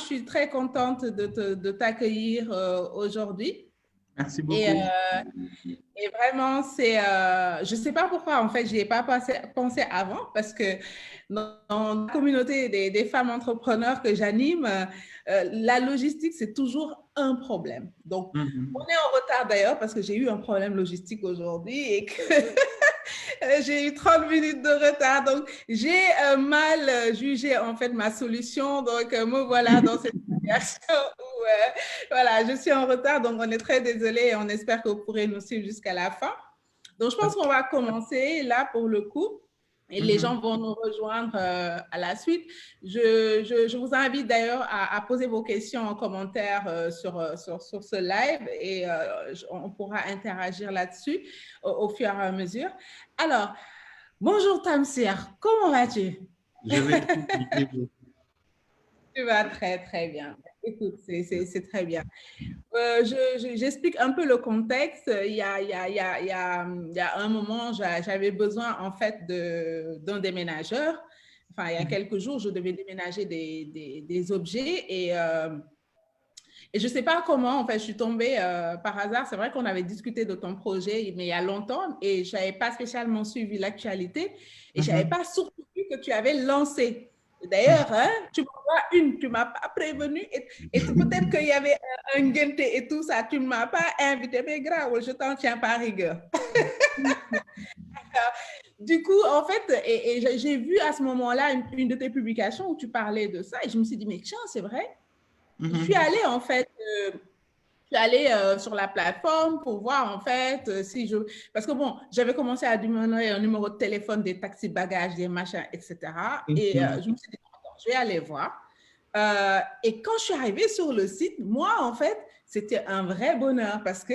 je suis très contente de t'accueillir aujourd'hui. Merci Et, beaucoup. et vraiment, je ne sais pas pourquoi, en fait, je n'y ai pas pensé avant, parce que dans la communauté des femmes entrepreneurs que j'anime, la logistique, c'est toujours un problème. Donc, on est en retard d'ailleurs, parce que j'ai eu un problème logistique aujourd'hui et que j'ai eu 30 minutes de retard. Donc, j'ai mal jugé, en fait, ma solution. Donc, me voilà dans cette situation où, voilà, je suis en retard. Donc, on est très désolé et on espère que vous pourrez nous suivre jusqu'à la fin. Donc, je pense qu'on va commencer là pour le coup. Et les gens vont nous rejoindre à la suite. Je vous invite d'ailleurs à poser vos questions en commentaire sur ce live et on pourra interagir là-dessus au fur et à mesure. Alors, bonjour Tamsir, comment vas-tu? Je vais très bien. Tu vas très, très bien. Écoute, c'est très bien. J'explique un peu le contexte. Il y a un moment, j'avais besoin en fait d'un déménageur. Enfin, il y a quelques jours, je devais déménager des objets et je ne sais pas comment, en fait, je suis tombée par hasard. C'est vrai qu'on avait discuté de ton projet, mais il y a longtemps et je n'avais pas spécialement suivi l'actualité et je n'avais pas surtout vu que tu avais lancé. D'ailleurs, hein, tu tu ne m'as pas prévenu et peut-être qu'il y avait un guinté et tout ça, tu ne m'as pas invité, mais grave, je t'en tiens par rigueur. Du coup, en fait, et j'ai vu à ce moment-là une de tes publications où tu parlais de ça et je me suis dit, mais tiens, c'est vrai. Je suis allée en fait, je suis allée sur la plateforme pour voir en fait si je... Parce que bon, j'avais commencé à demander un numéro de téléphone des taxis bagages, des machins, etc. Et je me suis dit, attends, je vais aller voir. Et quand je suis arrivée sur le site, moi en fait, c'était un vrai bonheur parce que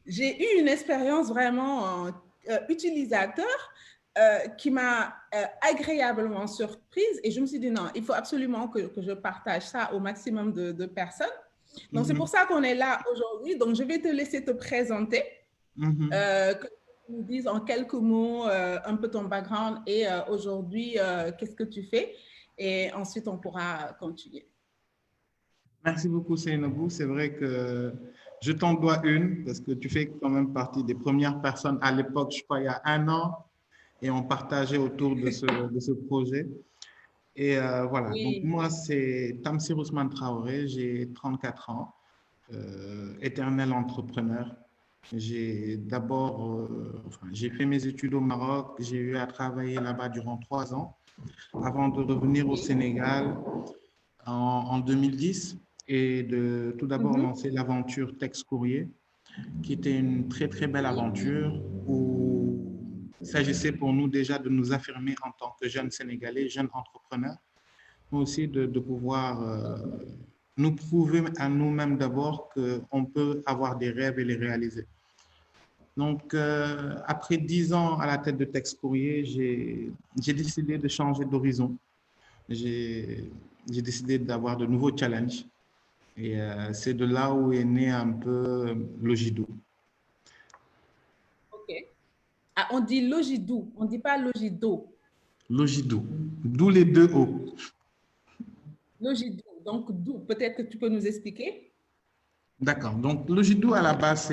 j'ai eu une expérience vraiment utilisateur qui m'a agréablement surprise et je me suis dit non, il faut absolument que je partage ça au maximum de personnes. Donc, c'est pour ça qu'on est là aujourd'hui. Donc, je vais te laisser te présenter, que tu nous dises en quelques mots un peu ton background et aujourd'hui, qu'est-ce que tu fais. Et ensuite, on pourra continuer. Merci beaucoup, Seynabou. C'est vrai que je t'en dois une parce que tu fais quand même partie des premières personnes à l'époque, je crois, il y a 1 an, et on partageait autour de ce projet. Et voilà, donc Oui. moi, c'est Tamsir Ousmane Traoré, j'ai 34 ans, éternel entrepreneur. J'ai d'abord, enfin, j'ai fait mes études au Maroc, j'ai eu à travailler là-bas durant 3 ans avant de revenir au Sénégal en 2010 et de tout d'abord lancer l'aventure Tex Courrier, qui était une très très belle aventure où il s'agissait pour nous déjà de nous affirmer en tant que jeunes Sénégalais, jeunes entrepreneurs, mais aussi de pouvoir nous prouver à nous-mêmes d'abord qu'on peut avoir des rêves et les réaliser. Donc, après 10 ans à la tête de Tex Courrier, j'ai décidé de changer d'horizon. J'ai décidé d'avoir de nouveaux challenges. Et c'est de là où est né un peu Logidoo. OK. Ah, on dit Logidoo, on ne dit pas Logido. Logidoo, d'où les 2 O. Logidoo, donc d'où? Peut-être que tu peux nous expliquer? D'accord. Donc, Logidoo, à la base,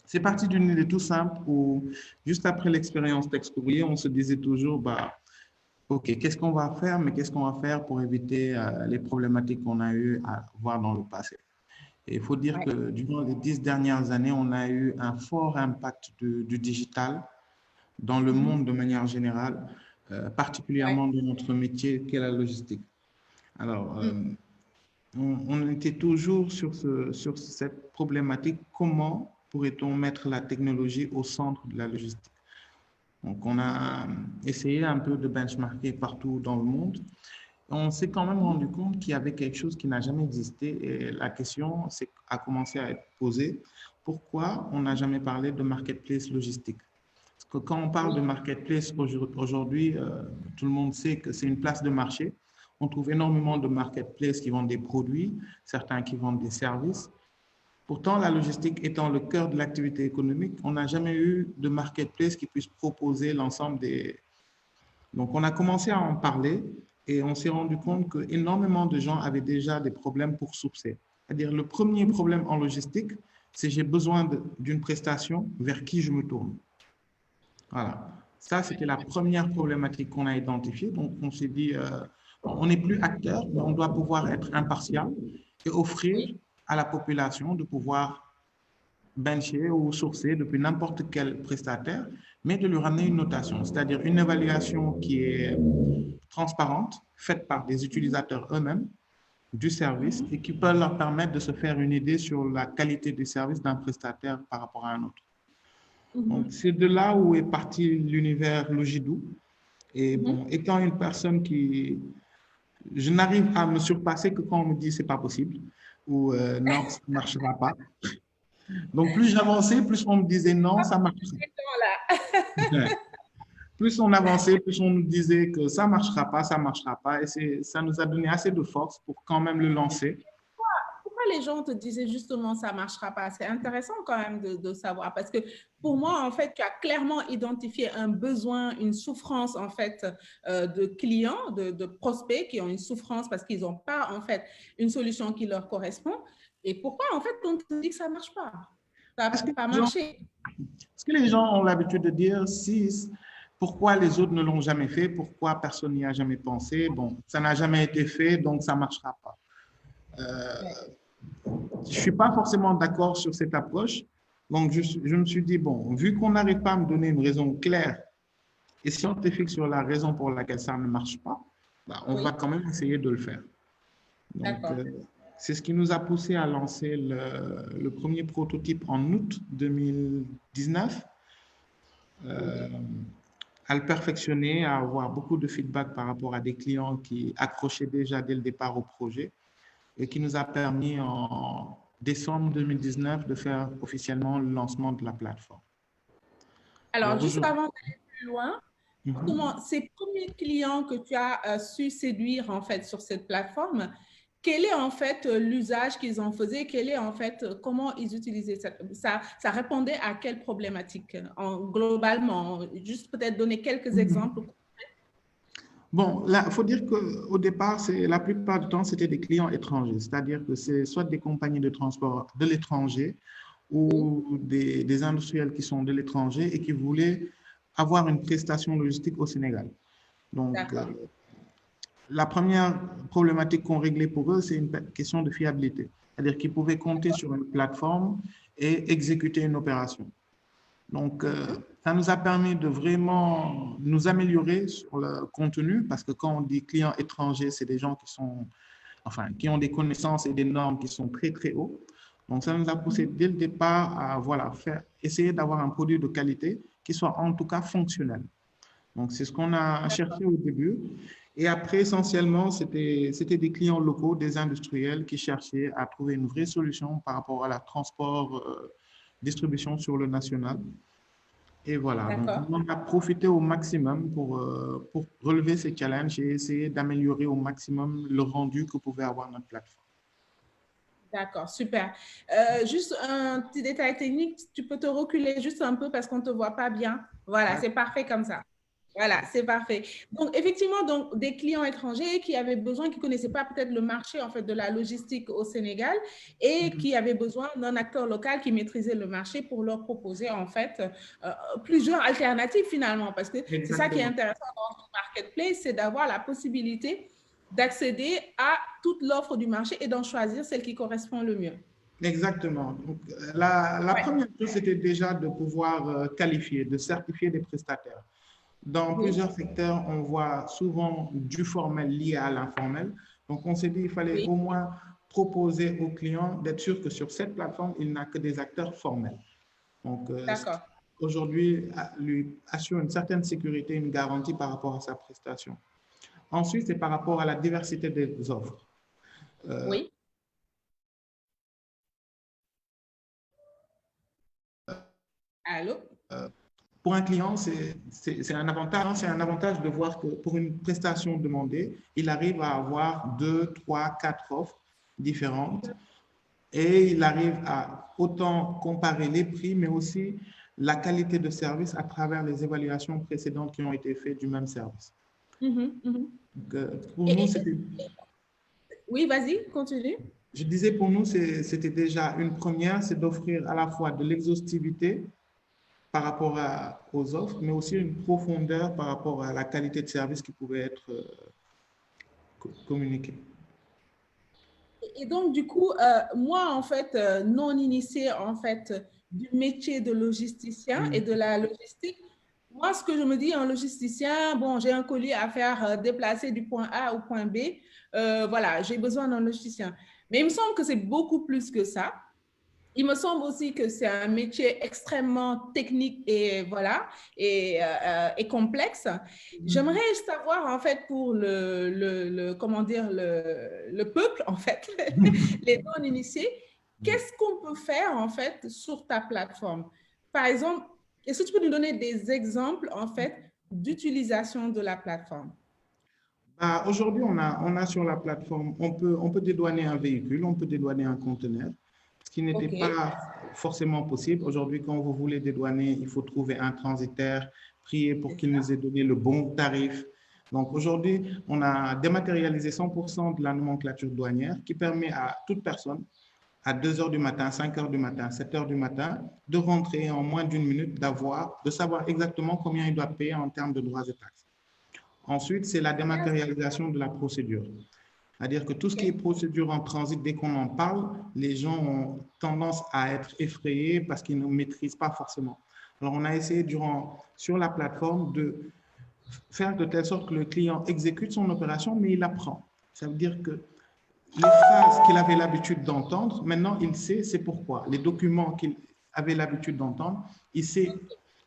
c'est parti d'une idée tout simple où, juste après l'expérience Tex Courrier, on se disait toujours, bah, OK, qu'est-ce qu'on va faire, mais qu'est-ce qu'on va faire pour éviter les problématiques qu'on a eues à voir dans le passé. Et il faut dire que durant les 10 dernières années, on a eu un fort impact du digital dans le monde de manière générale, particulièrement dans notre métier qui est la logistique. Alors, on était toujours sur cette problématique, comment pourrait-on mettre la technologie au centre de la logistique? Donc, on a essayé un peu de benchmarker partout dans le monde. On s'est quand même rendu compte qu'il y avait quelque chose qui n'a jamais existé et la question a commencé à être posée. Pourquoi on n'a jamais parlé de marketplace logistique? Parce que quand on parle de marketplace aujourd'hui, tout le monde sait que c'est une place de marché. On trouve énormément de marketplaces qui vendent des produits, certains qui vendent des services. Pourtant, la logistique étant le cœur de l'activité économique, on n'a jamais eu de marketplace qui puisse proposer l'ensemble des... Donc, on a commencé à en parler et on s'est rendu compte qu'énormément de gens avaient déjà des problèmes pour sourcer. C'est-à-dire, le premier problème en logistique, c'est j'ai besoin d'une prestation, vers qui je me tourne. Voilà. Ça, c'était la première problématique qu'on a identifiée. Donc, on s'est dit, on n'est plus acteur, mais on doit pouvoir être impartial et offrir Oui. à la population de pouvoir bencher ou sourcer depuis n'importe quel prestataire, mais de lui ramener une notation, c'est-à-dire une évaluation qui est transparente, faite par des utilisateurs eux-mêmes du service et qui peut leur permettre de se faire une idée sur la qualité du service d'un prestataire par rapport à un autre. Donc, c'est de là où est parti l'univers Logidoo. Et bon, étant une personne qui... Je n'arrive à me surpasser que quand on me dit c'est pas possible ou non, ça ne marchera pas. Donc, plus j'avançais, plus on me disait non, ça marchera. Plus on avançait, plus on nous disait que ça ne marchera pas, ça ne marchera pas. Et ça nous a donné assez de force pour quand même le lancer. Pourquoi les gens te disaient justement ça ne marchera pas? C'est intéressant quand même de savoir parce que pour moi, en fait, tu as clairement identifié un besoin, une souffrance en fait de clients, de prospects qui ont une souffrance parce qu'ils n'ont pas en fait une solution qui leur correspond. Et pourquoi en fait on te dit que ça ne marche pas? Ça n'a pas marché. Est-ce que les gens ont l'habitude de dire pourquoi les autres ne l'ont jamais fait, pourquoi personne n'y a jamais pensé? Bon, ça n'a jamais été fait, donc ça ne marchera pas. Je ne suis pas forcément d'accord sur cette approche. Donc, je me suis dit, bon, vu qu'on n'arrive pas à me donner une raison claire et scientifique sur la raison pour laquelle ça ne marche pas, bah, on va quand même essayer de le faire. Donc, c'est ce qui nous a poussé à lancer le premier prototype en août 2019, à le perfectionner, à avoir beaucoup de feedback par rapport à des clients qui accrochaient déjà dès le départ au projet et qui nous a permis en décembre 2019 de faire officiellement le lancement de la plateforme. Alors juste avant d'aller plus loin, comment ces premiers clients que tu as su séduire en fait sur cette plateforme, quel est en fait l'usage qu'ils en faisaient? Quel est en fait comment ils utilisaient ça? Ça répondait à quelle problématique globalement? Juste peut-être donner quelques exemples. Bon, là, il faut dire qu'au départ, la plupart du temps, c'était des clients étrangers, c'est-à-dire que c'est soit des compagnies de transport de l'étranger ou des industriels qui sont de l'étranger et qui voulaient avoir une prestation logistique au Sénégal. Donc, la première problématique qu'on réglait pour eux, c'est une question de fiabilité. C'est-à-dire qu'ils pouvaient compter sur une plateforme et exécuter une opération. Donc, ça nous a permis de vraiment nous améliorer sur le contenu parce que quand on dit clients étrangers, c'est des gens qui ont des connaissances et des normes qui sont très, très hauts. Donc, ça nous a poussé dès le départ à essayer d'avoir un produit de qualité qui soit en tout cas fonctionnel. Donc, c'est ce qu'on a cherché au début. Et après, essentiellement, c'était des clients locaux, des industriels qui cherchaient à trouver une vraie solution par rapport à la transport, distribution sur le national. Et voilà, donc on a profité au maximum pour relever ces challenges et essayer d'améliorer au maximum le rendu que pouvait avoir notre plateforme. D'accord, super. Juste un petit détail technique, tu peux te reculer juste un peu parce qu'on ne te voit pas bien. Voilà, c'est parfait comme ça. Voilà, c'est parfait. Donc, effectivement, donc, des clients étrangers qui avaient besoin, qui ne connaissaient pas peut-être le marché en fait, de la logistique au Sénégal et qui avaient besoin d'un acteur local qui maîtrisait le marché pour leur proposer en fait plusieurs alternatives finalement. Parce que c'est ça qui est intéressant dans le marketplace, c'est d'avoir la possibilité d'accéder à toute l'offre du marché et d'en choisir celle qui correspond le mieux. Exactement. Donc, la première chose, c'était déjà de pouvoir qualifier, de certifier des prestataires. Dans plusieurs secteurs, on voit souvent du formel lié à l'informel. Donc, on s'est dit qu'il fallait au moins proposer aux clients d'être sûr que sur cette plateforme, il n'a que des acteurs formels. Donc, aujourd'hui, lui assure une certaine sécurité, une garantie par rapport à sa prestation. Ensuite, c'est par rapport à la diversité des offres. Oui. Allô? Pour un client, c'est un avantage de voir que pour une prestation demandée, il arrive à avoir 2, 3, 4 offres différentes et il arrive à autant comparer les prix, mais aussi la qualité de service à travers les évaluations précédentes qui ont été faites du même service. Donc, pour Et- nous, et- c'était... oui, vas-y, continue. Je disais, pour nous, c'était déjà une première, c'est d'offrir à la fois de l'exhaustivité par rapport aux offres, mais aussi une profondeur par rapport à la qualité de service qui pouvait être communiquée. Et donc, du coup, moi, en fait, non initiée, en fait, du métier de logisticien et Mm. de la logistique, moi, ce que je me dis, un logisticien, bon, j'ai un colis à faire déplacer du point A au point B, voilà, j'ai besoin d'un logisticien. Mais il me semble que c'est beaucoup plus que ça. Il me semble aussi que c'est un métier extrêmement technique et voilà et complexe. Mm. J'aimerais savoir en fait pour comment dire le peuple en fait les non initiés, qu'est-ce qu'on peut faire en fait sur ta plateforme? Par exemple, est-ce que tu peux nous donner des exemples en fait d'utilisation de la plateforme? Bah, aujourd'hui, on a sur la plateforme, on peut dédouaner un véhicule, on peut dédouaner un conteneur, ce qui n'était Ok. pas forcément possible. Aujourd'hui, quand vous voulez dédouaner, il faut trouver un transitaire, prier pour C'est qu'il nous ça. ait donné le bon tarif. Donc aujourd'hui, on a dématérialisé 100% de la nomenclature douanière qui permet à toute personne, à 2 heures du matin, 5 heures du matin, 7 heures du matin, de rentrer en moins d'une minute, de savoir exactement combien il doit payer en termes de droits et taxes. Ensuite, c'est la dématérialisation de la procédure. C'est-à-dire que tout ce qui est Ok. procédure en transit, dès qu'on en parle, les gens ont tendance à être effrayés parce qu'ils ne maîtrisent pas forcément. Alors, on a essayé sur la plateforme de faire de telle sorte que le client exécute son opération, mais il apprend. Ça veut dire que les phrases qu'il avait l'habitude d'entendre, maintenant, il sait c'est pourquoi. Les documents qu'il avait l'habitude d'entendre, il sait.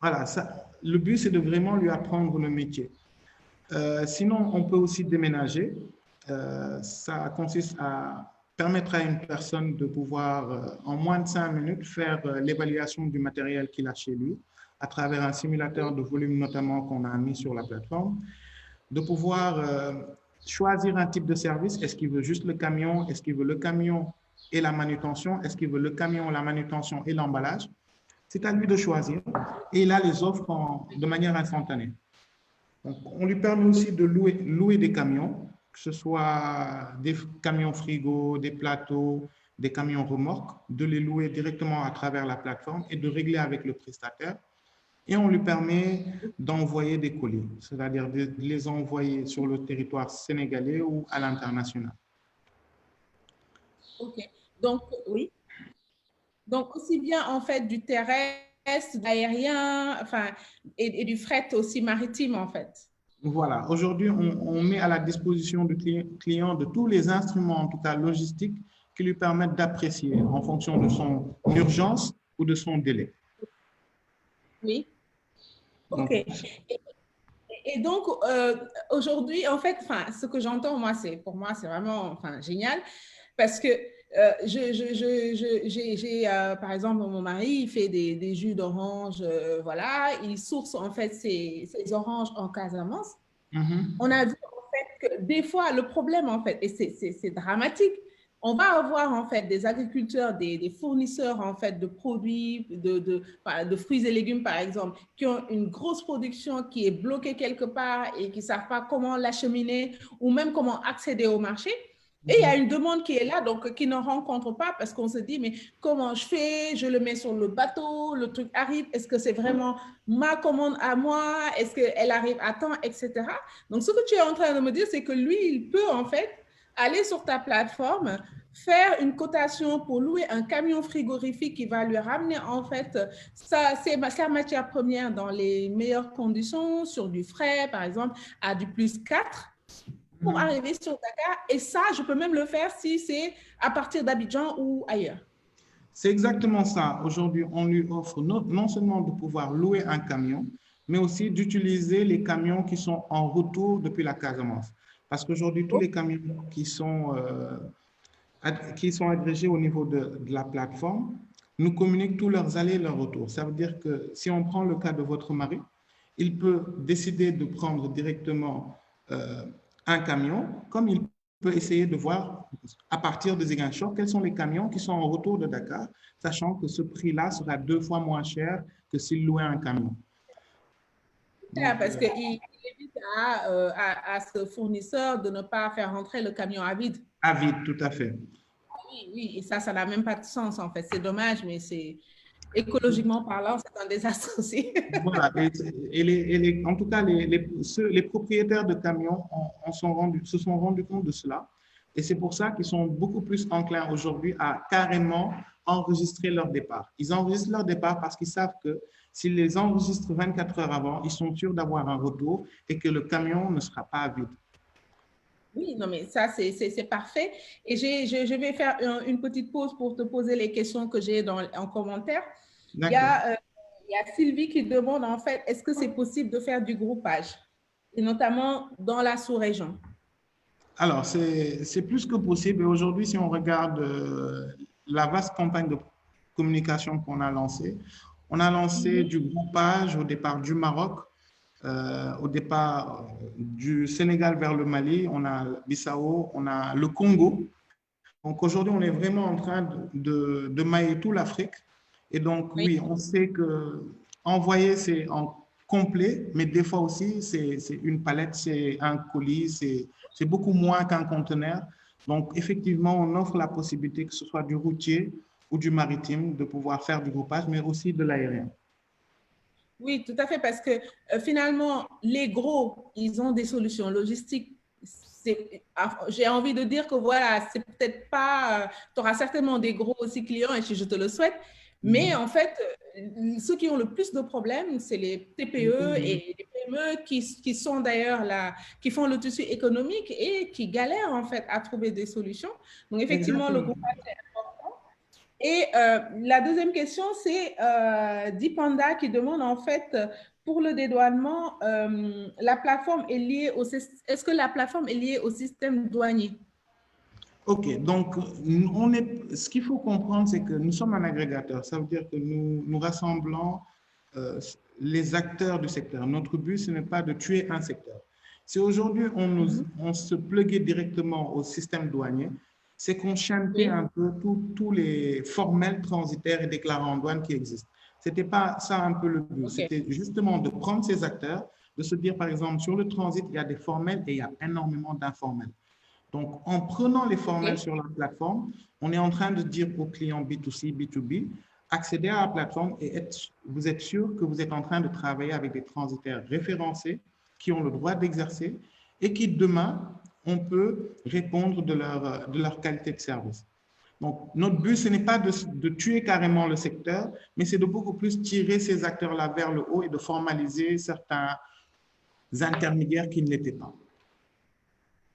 Voilà, ça, le but, c'est de vraiment lui apprendre le métier. Sinon, on peut aussi déménager. Ça consiste à permettre à une personne de pouvoir, en moins de 5 minutes, faire l'évaluation du matériel qu'il a chez lui à travers un simulateur de volume notamment qu'on a mis sur la plateforme, de pouvoir choisir un type de service. Est-ce qu'il veut juste le camion? Est-ce qu'il veut le camion et la manutention? Est-ce qu'il veut le camion, la manutention et l'emballage? C'est à lui de choisir et il a les offres de manière instantanée. Donc, on lui permet aussi de louer des camions, que ce soit des camions frigo, des plateaux, des camions remorques, de les louer directement à travers la plateforme et de régler avec le prestataire. Et on lui permet d'envoyer des colis, c'est-à-dire de les envoyer sur le territoire sénégalais ou à l'international. Ok. Donc, oui. Donc, aussi bien en fait du terrestre, de l'aérien, enfin, et du fret aussi maritime en fait. Voilà, aujourd'hui, on met à la disposition du client de tous les instruments, en tout cas logistiques, qui lui permettent d'apprécier en fonction de son urgence ou de son délai. Oui. Ok. Donc, Et donc, aujourd'hui, en fait, enfin, ce que j'entends, moi, c'est pour moi, c'est vraiment enfin, génial parce que j'ai, par exemple, mon mari, il fait des jus d'orange, voilà, il source en fait ses oranges en Casamance. On a vu en fait que des fois, le problème en fait, et c'est dramatique, on va avoir en fait des agriculteurs, des fournisseurs en fait de produits, de fruits et légumes par exemple, qui ont une grosse production qui est bloquée quelque part et qui ne savent pas comment l'acheminer ou même comment accéder au marché. Et il y a une demande qui est là, donc qui ne rencontre pas parce qu'on se dit, mais comment je fais? Je le mets sur le bateau, le truc arrive, est-ce que c'est vraiment ma commande à moi? Est-ce qu'elle arrive à temps, etc. Donc, ce que tu es en train de me dire, c'est que lui, il peut en fait aller sur ta plateforme, faire une cotation pour louer un camion frigorifique qui va lui ramener en fait sa matière première dans les meilleures conditions, sur du frais, par exemple, à du plus 4 pour arriver sur Dakar. Et ça, je peux même le faire si c'est à partir d'Abidjan ou ailleurs. c'est exactement ça. Aujourd'hui, on lui offre non seulement de pouvoir louer un camion, mais aussi d'utiliser les camions qui sont en retour depuis la Casamance. Parce qu'aujourd'hui, tous les camions qui sont agrégés au niveau de la plateforme nous communiquent tous leurs allers et leurs retours. Ça veut dire que si on prend le cas de votre mari, il peut décider de prendre directement un camion, comme il peut essayer de voir à partir de Ziguinchor quels sont les camions qui sont en retour de Dakar, sachant que ce prix-là sera 2 fois moins cher que s'il louait un camion. Donc, Parce qu'il évite à ce fournisseur de ne pas faire rentrer le camion à vide. À vide, tout à fait. Oui, oui, et ça n'a même pas de sens en fait. C'est dommage, mais c'est écologiquement parlant, c'est un désastre aussi. Voilà. En tout cas, les propriétaires de camions se sont rendus compte de cela. Et c'est pour ça qu'ils sont beaucoup plus enclins aujourd'hui à carrément enregistrer leur départ. Ils enregistrent leur départ parce qu'ils savent que s'ils les enregistrent 24 heures avant, ils sont sûrs d'avoir un retour et que le camion ne sera pas vide. Oui, non, mais ça, c'est parfait. Et je vais faire une petite pause pour te poser les questions que j'ai en commentaire. D'accord. Il y a Sylvie qui demande, en fait, est-ce que c'est possible de faire du groupage, et notamment dans la sous-région? Alors, c'est plus que possible. Et aujourd'hui, si on regarde la vaste campagne de communication qu'on a lancée, on a lancé du groupage au départ du Maroc, au départ du Sénégal vers le Mali, on a Bissau, on a le Congo. Donc aujourd'hui, on est vraiment en train de mailler toute l'Afrique. Et donc, Oui, oui, on sait que envoyer, c'est en complet, mais des fois aussi, c'est une palette, c'est un colis, c'est beaucoup moins qu'un conteneur. Donc, effectivement, on offre la possibilité que ce soit du routier ou du maritime de pouvoir faire du groupage, mais aussi de l'aérien. oui, tout à fait, parce que finalement, les gros, ils ont des solutions logistiques. J'ai envie de dire que voilà, c'est peut-être pas, tu auras certainement des gros aussi clients, et si je te le souhaite, mais Mhm. en fait, ceux qui ont le plus de problèmes, c'est les TPE et les PME qui sont d'ailleurs là, qui font le tissu économique et qui galèrent en fait à trouver des solutions. Donc effectivement, le Exactement. groupe. Et la deuxième question, c'est Dipanda qui demande en fait pour le dédouanement, la plateforme est liée est-ce que la plateforme est liée au système douanier? OK, donc ce qu'il faut comprendre, c'est que nous sommes un agrégateur. Ça veut dire que nous rassemblons euh, les acteurs du secteur. Notre but, ce n'est pas de tuer un secteur. Si aujourd'hui on se pluguait directement au système douanier, c'est qu'on chantait Oui, un peu tous les formels transitaires et déclarants en douane qui existent. C'était pas ça un peu le but. ok. C'était justement de prendre ces acteurs, de se dire, par exemple, sur le transit, il y a des formels et il y a énormément d'informels. Donc, en prenant les formels Ok. sur la plateforme, on est en train de dire aux clients B2C, B2B, accédez à la plateforme et vous êtes sûr que vous êtes en train de travailler avec des transitaires référencés qui ont le droit d'exercer et qui, demain, on peut répondre de leur qualité de service. Donc, notre but, ce n'est pas de tuer carrément le secteur, mais c'est de beaucoup plus tirer ces acteurs-là vers le haut et de formaliser certains intermédiaires qui ne l'étaient pas.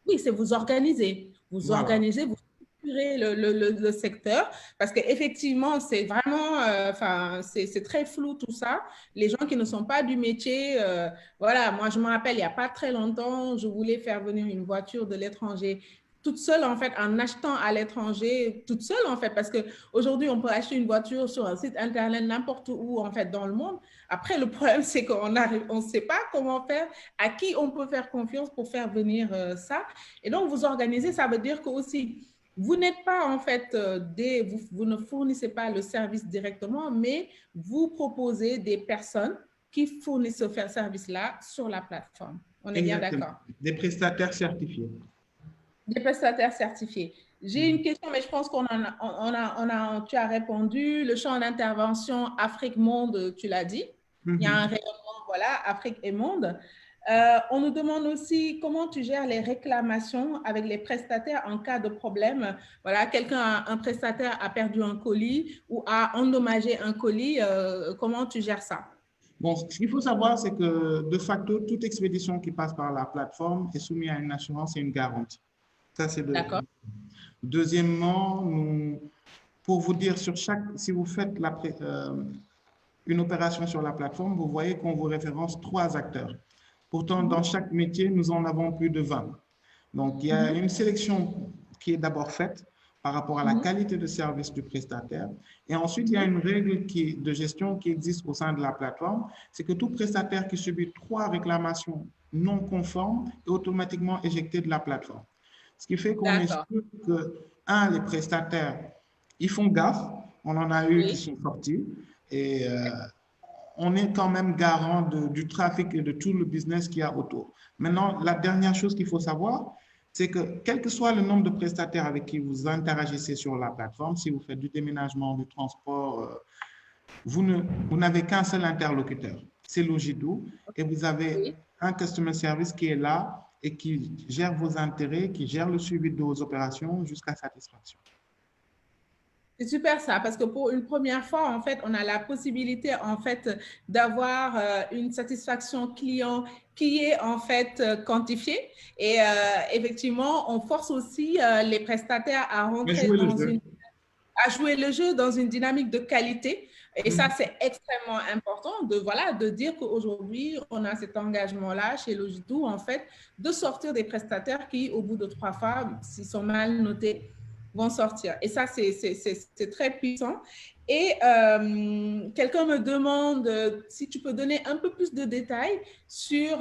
Oui, c'est vous organiser. Vous Voilà. organisez, vous structurez le secteur parce qu'effectivement, c'est vraiment, enfin, c'est très flou tout ça. Les gens qui ne sont pas du métier, voilà, moi je me rappelle, il n'y a pas très longtemps, je voulais faire venir une voiture de l'étranger toute seule en fait, en achetant à l'étranger, toute seule en fait, parce qu'aujourd'hui, on peut acheter une voiture sur un site internet n'importe où en fait dans le monde. Après, le problème, c'est qu'on arrive, on ne sait pas comment faire, à qui on peut faire confiance pour faire venir ça. Et donc, vous organisez, ça veut dire que aussi, vous n'êtes pas en fait vous ne fournissez pas le service directement, mais vous proposez des personnes qui fournissent ce service-là sur la plateforme. On est bien Exactement. d'accord. Des prestataires certifiés. Des prestataires certifiés. J'ai une question, mais je pense tu as répondu. Le champ d'intervention Afrique-Monde, tu l'as dit. Il y a un Mhm. rayonnement, voilà, Afrique et monde. On nous demande aussi comment tu gères les réclamations avec les prestataires en cas de problème. Voilà, un prestataire a perdu un colis ou a endommagé un colis. Comment tu gères ça? Bon, ce qu'il faut savoir, c'est que de facto, toute expédition qui passe par la plateforme est soumise à une assurance et une garantie. Ça, c'est de. D'accord. Deuxièmement, pour vous dire, si vous faites une opération sur la plateforme, vous voyez qu'on vous référence 3 acteurs. Pourtant, dans chaque métier, nous en avons plus de 20. Donc, il y a une sélection qui est d'abord faite par rapport à la qualité de service du prestataire. Et ensuite, il y a une règle de gestion qui existe au sein de la plateforme. C'est que tout prestataire qui subit 3 réclamations non conformes est automatiquement éjecté de la plateforme. Ce qui fait qu'on est D'accord. sûr que, les prestataires, ils font gaffe. On en a eu qui Oui. sont sortis. Et on est quand même garant du trafic et de tout le business qu'il y a autour. Maintenant, la dernière chose qu'il faut savoir, c'est que quel que soit le nombre de prestataires avec qui vous interagissez sur la plateforme, si vous faites du déménagement, du transport, vous n'avez qu'un seul interlocuteur, c'est Logidoo, et vous avez Oui. un customer service qui est là et qui gère vos intérêts, qui gère le suivi de vos opérations jusqu'à satisfaction. C'est super ça, parce que pour une première fois, en fait, on a la possibilité, en fait, d'avoir une satisfaction client qui est, en fait, quantifiée. Et effectivement, on force aussi les prestataires à Mais rentrer jouez le jeu. à jouer le jeu dans une dynamique de qualité. Et ça, c'est extrêmement important voilà, de dire qu'aujourd'hui, on a cet engagement-là chez Logidoo, en fait, de sortir des prestataires qui, au bout de 3 fois, s'ils sont mal notés, vont sortir. Et ça, c'est très puissant. Et quelqu'un me demande si tu peux donner un peu plus de détails sur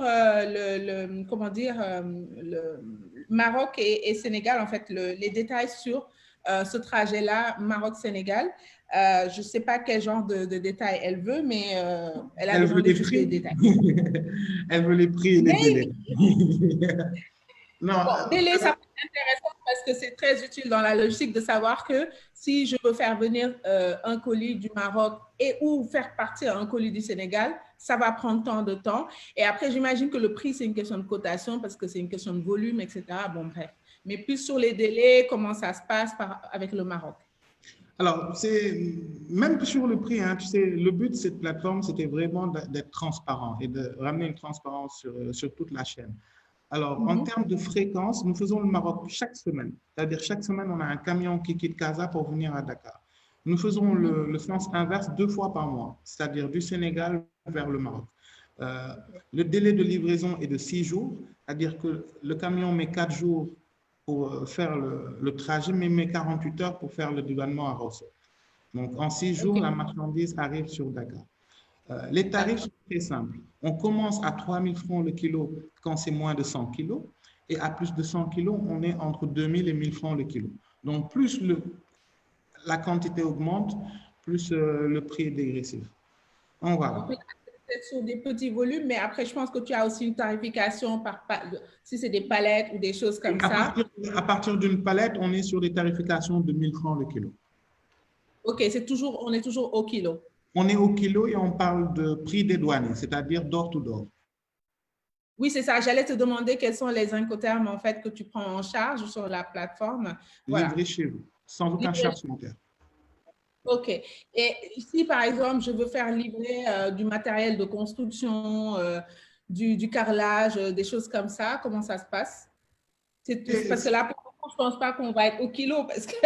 comment dire, le Maroc et Sénégal, en fait, les détails sur ce trajet-là, Maroc-Sénégal. Je ne sais pas quel genre de détails elle veut, mais elle a Elle veut demandé les juste les prix. détails. Elle veut les prix et les délais. Non, Bon, délai, ça peut être intéressant parce que c'est très utile dans la logistique de savoir que si je veux faire venir un colis du Maroc et ou faire partir un colis du Sénégal, ça va prendre tant de temps. Et après, j'imagine que le prix, c'est une question de cotation parce que c'est une question de volume, etc. Bon, bref. Mais plus sur les délais, comment ça se passe avec le Maroc. alors, même sur le prix, hein, tu sais, le but de cette plateforme, c'était vraiment d'être transparent et de ramener une transparence sur toute la chaîne. Alors, en termes de fréquence, nous faisons le Maroc chaque semaine. C'est-à-dire, chaque semaine, on a un camion qui quitte Casa pour venir à Dakar. Nous faisons le sens inverse 2 fois par mois, c'est-à-dire du Sénégal vers le Maroc. Le délai de livraison est de 6 jours, c'est-à-dire que le camion met 4 jours pour faire le trajet, mais met 48 heures pour faire le dédouanement à Rosso. Donc, en 6 jours, la marchandise arrive sur Dakar. Les tarifs sont très simples. On commence à 3 000 francs le kilo quand c'est moins de 100 kilos. Et à plus de 100 kilos, on est entre 2 000 et 1 000 francs le kilo. Donc, plus la quantité augmente, plus le prix est dégressif. On va. C'est sur des petits volumes, mais après, je pense que tu as aussi une tarification si c'est des palettes ou des choses comme ça. À partir d'une palette, on est sur des tarifications de 1 000 francs le kilo. OK, on est toujours au kilo. On est au kilo et on parle de prix dédouané, c'est-à-dire door to door. Oui, c'est ça. J'allais te demander quels sont les incoterms en fait que tu prends en charge sur la plateforme. Voilà. Livré chez vous, sans aucun charge supplémentaire. OK. Et si, par exemple, je veux faire livrer du matériel de construction, du carrelage, des choses comme ça, comment ça se passe? Parce que là, pour le coup, je ne pense pas qu'on va être au kilo parce que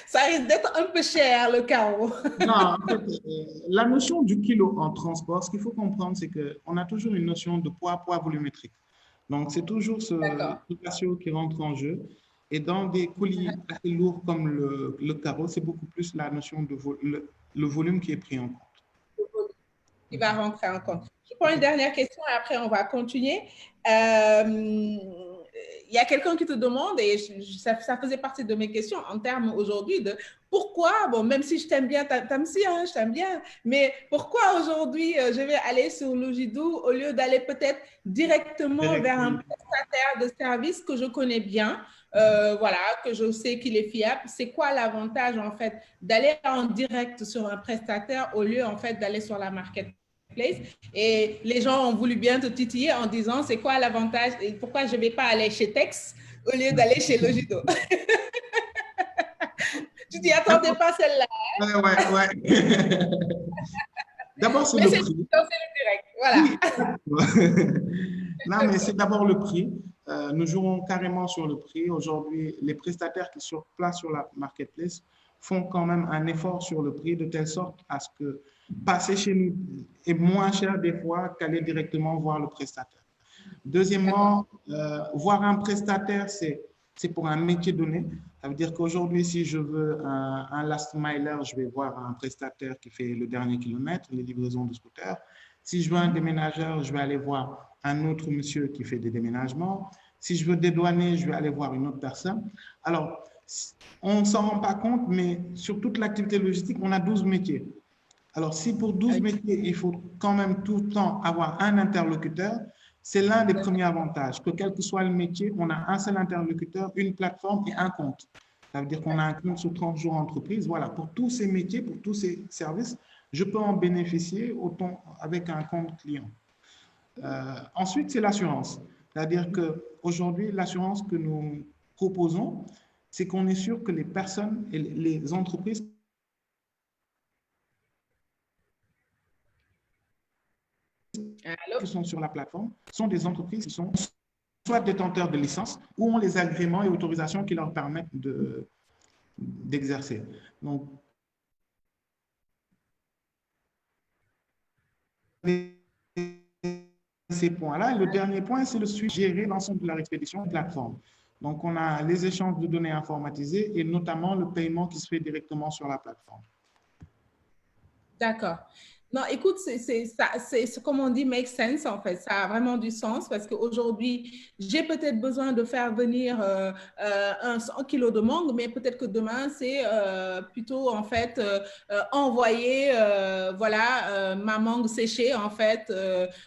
ça risque d'être un peu cher, le carreau. Non, en fait, la notion du kilo en transport, ce qu'il faut comprendre, c'est qu'on a toujours une notion de poids volumétrique. Donc, c'est toujours ce ratio qui rentre en jeu. Et dans des colis assez lourds comme le carreau, c'est beaucoup plus la notion de le volume qui est pris en compte. Il va rentrer en compte. Je prends une dernière question et après on va continuer. Il y a quelqu'un qui te demande, et ça faisait partie de mes questions en termes aujourd'hui de pourquoi, bon, même si je t'aime bien, Tamsi, hein, je t'aime bien, mais pourquoi aujourd'hui je vais aller sur Logidoo au lieu d'aller peut-être directement vers un prestataire de service que je connais bien, voilà, que je sais qu'il est fiable. C'est quoi l'avantage en fait d'aller en direct sur un prestataire au lieu en fait d'aller sur la marketplace? Et les gens ont voulu bien te titiller en disant c'est quoi l'avantage et pourquoi je ne vais pas aller chez Tex au lieu d'aller chez Logidoo. Tu t'y attendais pas celle-là. Hein? Ouais. D'abord, c'est le prix. Direct. Voilà. Non, mais c'est d'abord le prix. Nous jouons carrément sur le prix. Aujourd'hui, les prestataires qui sont sur place sur la marketplace font quand même un effort sur le prix de telle sorte à ce que passer chez nous est moins cher des fois qu'aller directement voir le prestataire. Deuxièmement, voir un prestataire, c'est pour un métier donné. Ça veut dire qu'aujourd'hui, si je veux un last miler, je vais voir un prestataire qui fait le dernier kilomètre, les livraisons de scooters. Si je veux un déménageur, je vais aller voir un autre monsieur qui fait des déménagements. Si je veux dédouaner, je vais aller voir une autre personne. Alors, on ne s'en rend pas compte, mais sur toute l'activité logistique, on a 12 métiers. Alors, si pour 12 métiers, il faut quand même tout le temps avoir un interlocuteur, c'est l'un des premiers avantages, que quel que soit le métier, on a un seul interlocuteur, une plateforme et un compte. Ça veut dire qu'on a un compte sur 30 jours entreprise. Voilà, pour tous ces métiers, pour tous ces services, je peux en bénéficier autant avec un compte client. Ensuite, c'est l'assurance. C'est-à-dire qu'aujourd'hui, l'assurance que nous proposons, c'est qu'on est sûr que les personnes et les entreprises qui sont sur la plateforme sont des entreprises qui sont soit détenteurs de licences ou ont les agréments et autorisations qui leur permettent d'exercer. Donc, ces points-là. Et le dernier point, c'est le suivi, gérer l'ensemble de la expédition de plateforme. Donc, on a les échanges de données informatisées et notamment le paiement qui se fait directement sur la plateforme. D'accord. Non, écoute, c'est comme on dit, make sense en fait. Ça a vraiment du sens parce qu'aujourd'hui, j'ai peut-être besoin de faire venir un 100 kilos de mangue, mais peut-être que demain, c'est plutôt en fait envoyer voilà, ma mangue séchée en fait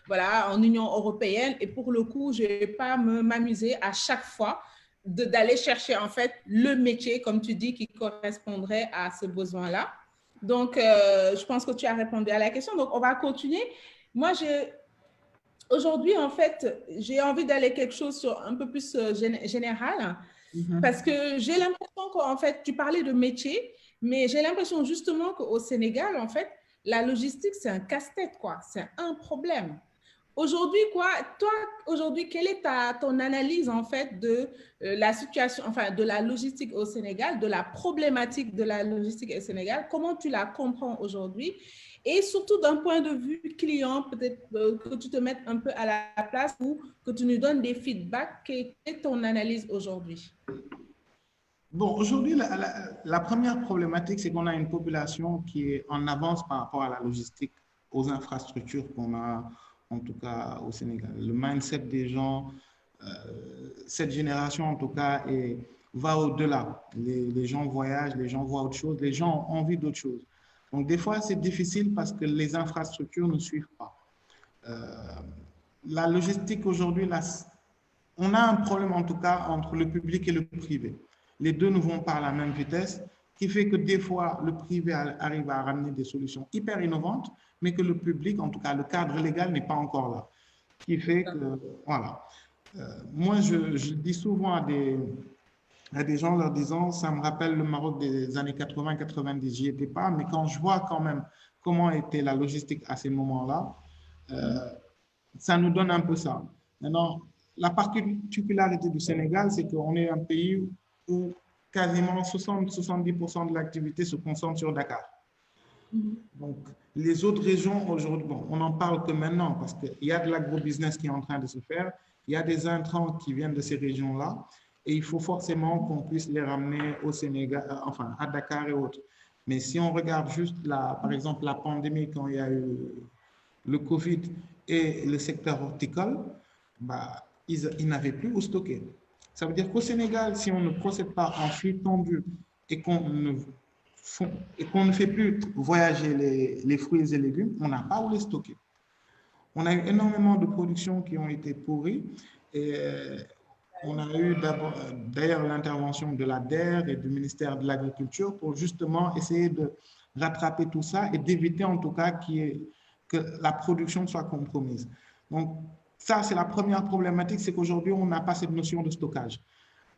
voilà, en Union européenne. Et pour le coup, je ne vais pas m'amuser à chaque fois d'aller chercher en fait le métier, comme tu dis, qui correspondrait à ce besoin-là. Donc, je pense que tu as répondu à la question. Donc, on va continuer. Moi, aujourd'hui, en fait, j'ai envie d'aller quelque chose sur un peu plus général parce que j'ai l'impression qu'en fait, tu parlais de métier, mais j'ai l'impression justement qu'au Sénégal, en fait, la logistique, c'est un casse-tête, quoi. C'est un problème. Aujourd'hui, quoi, toi, aujourd'hui, quelle est ton analyse en fait de la situation, enfin de la logistique au Sénégal, de la problématique de la logistique au Sénégal, comment tu la comprends aujourd'hui et surtout d'un point de vue client, peut-être que tu te mettes un peu à la place ou que tu nous donnes des feedbacks. Quelle est ton analyse aujourd'hui? Bon, aujourd'hui, la première problématique, c'est qu'on a une population qui est en avance par rapport à la logistique, aux infrastructures qu'on a, en tout cas au Sénégal. Le mindset des gens, cette génération en tout cas, va au-delà. Les gens voyagent, les gens voient autre chose, les gens ont envie d'autre chose. Donc des fois, c'est difficile parce que les infrastructures ne suivent pas. La logistique aujourd'hui, on a un problème en tout cas entre le public et le privé. Les deux ne vont pas à la même vitesse, qui fait que des fois, le privé arrive à ramener des solutions hyper innovantes, mais que le public, en tout cas le cadre légal, n'est pas encore là. Ce qui fait que, voilà. Moi, je dis souvent à des gens leur disant, ça me rappelle le Maroc des années 80-90, j'y étais pas, mais quand je vois quand même comment était la logistique à ces moments-là, ça nous donne un peu ça. Maintenant, la particularité du Sénégal, c'est qu'on est un pays où quasiment 60-70% de l'activité se concentre sur Dakar. Donc, les autres régions, aujourd'hui, bon, on n'en parle que maintenant parce qu'il y a de l'agro-business qui est en train de se faire, il y a des intrants qui viennent de ces régions-là, et il faut forcément qu'on puisse les ramener au Sénégal, enfin, à Dakar et autres. Mais si on regarde juste, par exemple, la pandémie, quand il y a eu le Covid et le secteur horticole, bah, ils n'avaient plus où stocker. Ça veut dire qu'au Sénégal, si on ne procède pas en flux tendu et qu'on ne fait plus voyager les fruits et légumes, on n'a pas où les stocker. On a eu énormément de productions qui ont été pourries et on a eu d'ailleurs l'intervention de la DER et du ministère de l'Agriculture pour justement essayer de rattraper tout ça et d'éviter en tout cas que la production soit compromise. Donc, ça, c'est la première problématique, c'est qu'aujourd'hui, on n'a pas cette notion de stockage.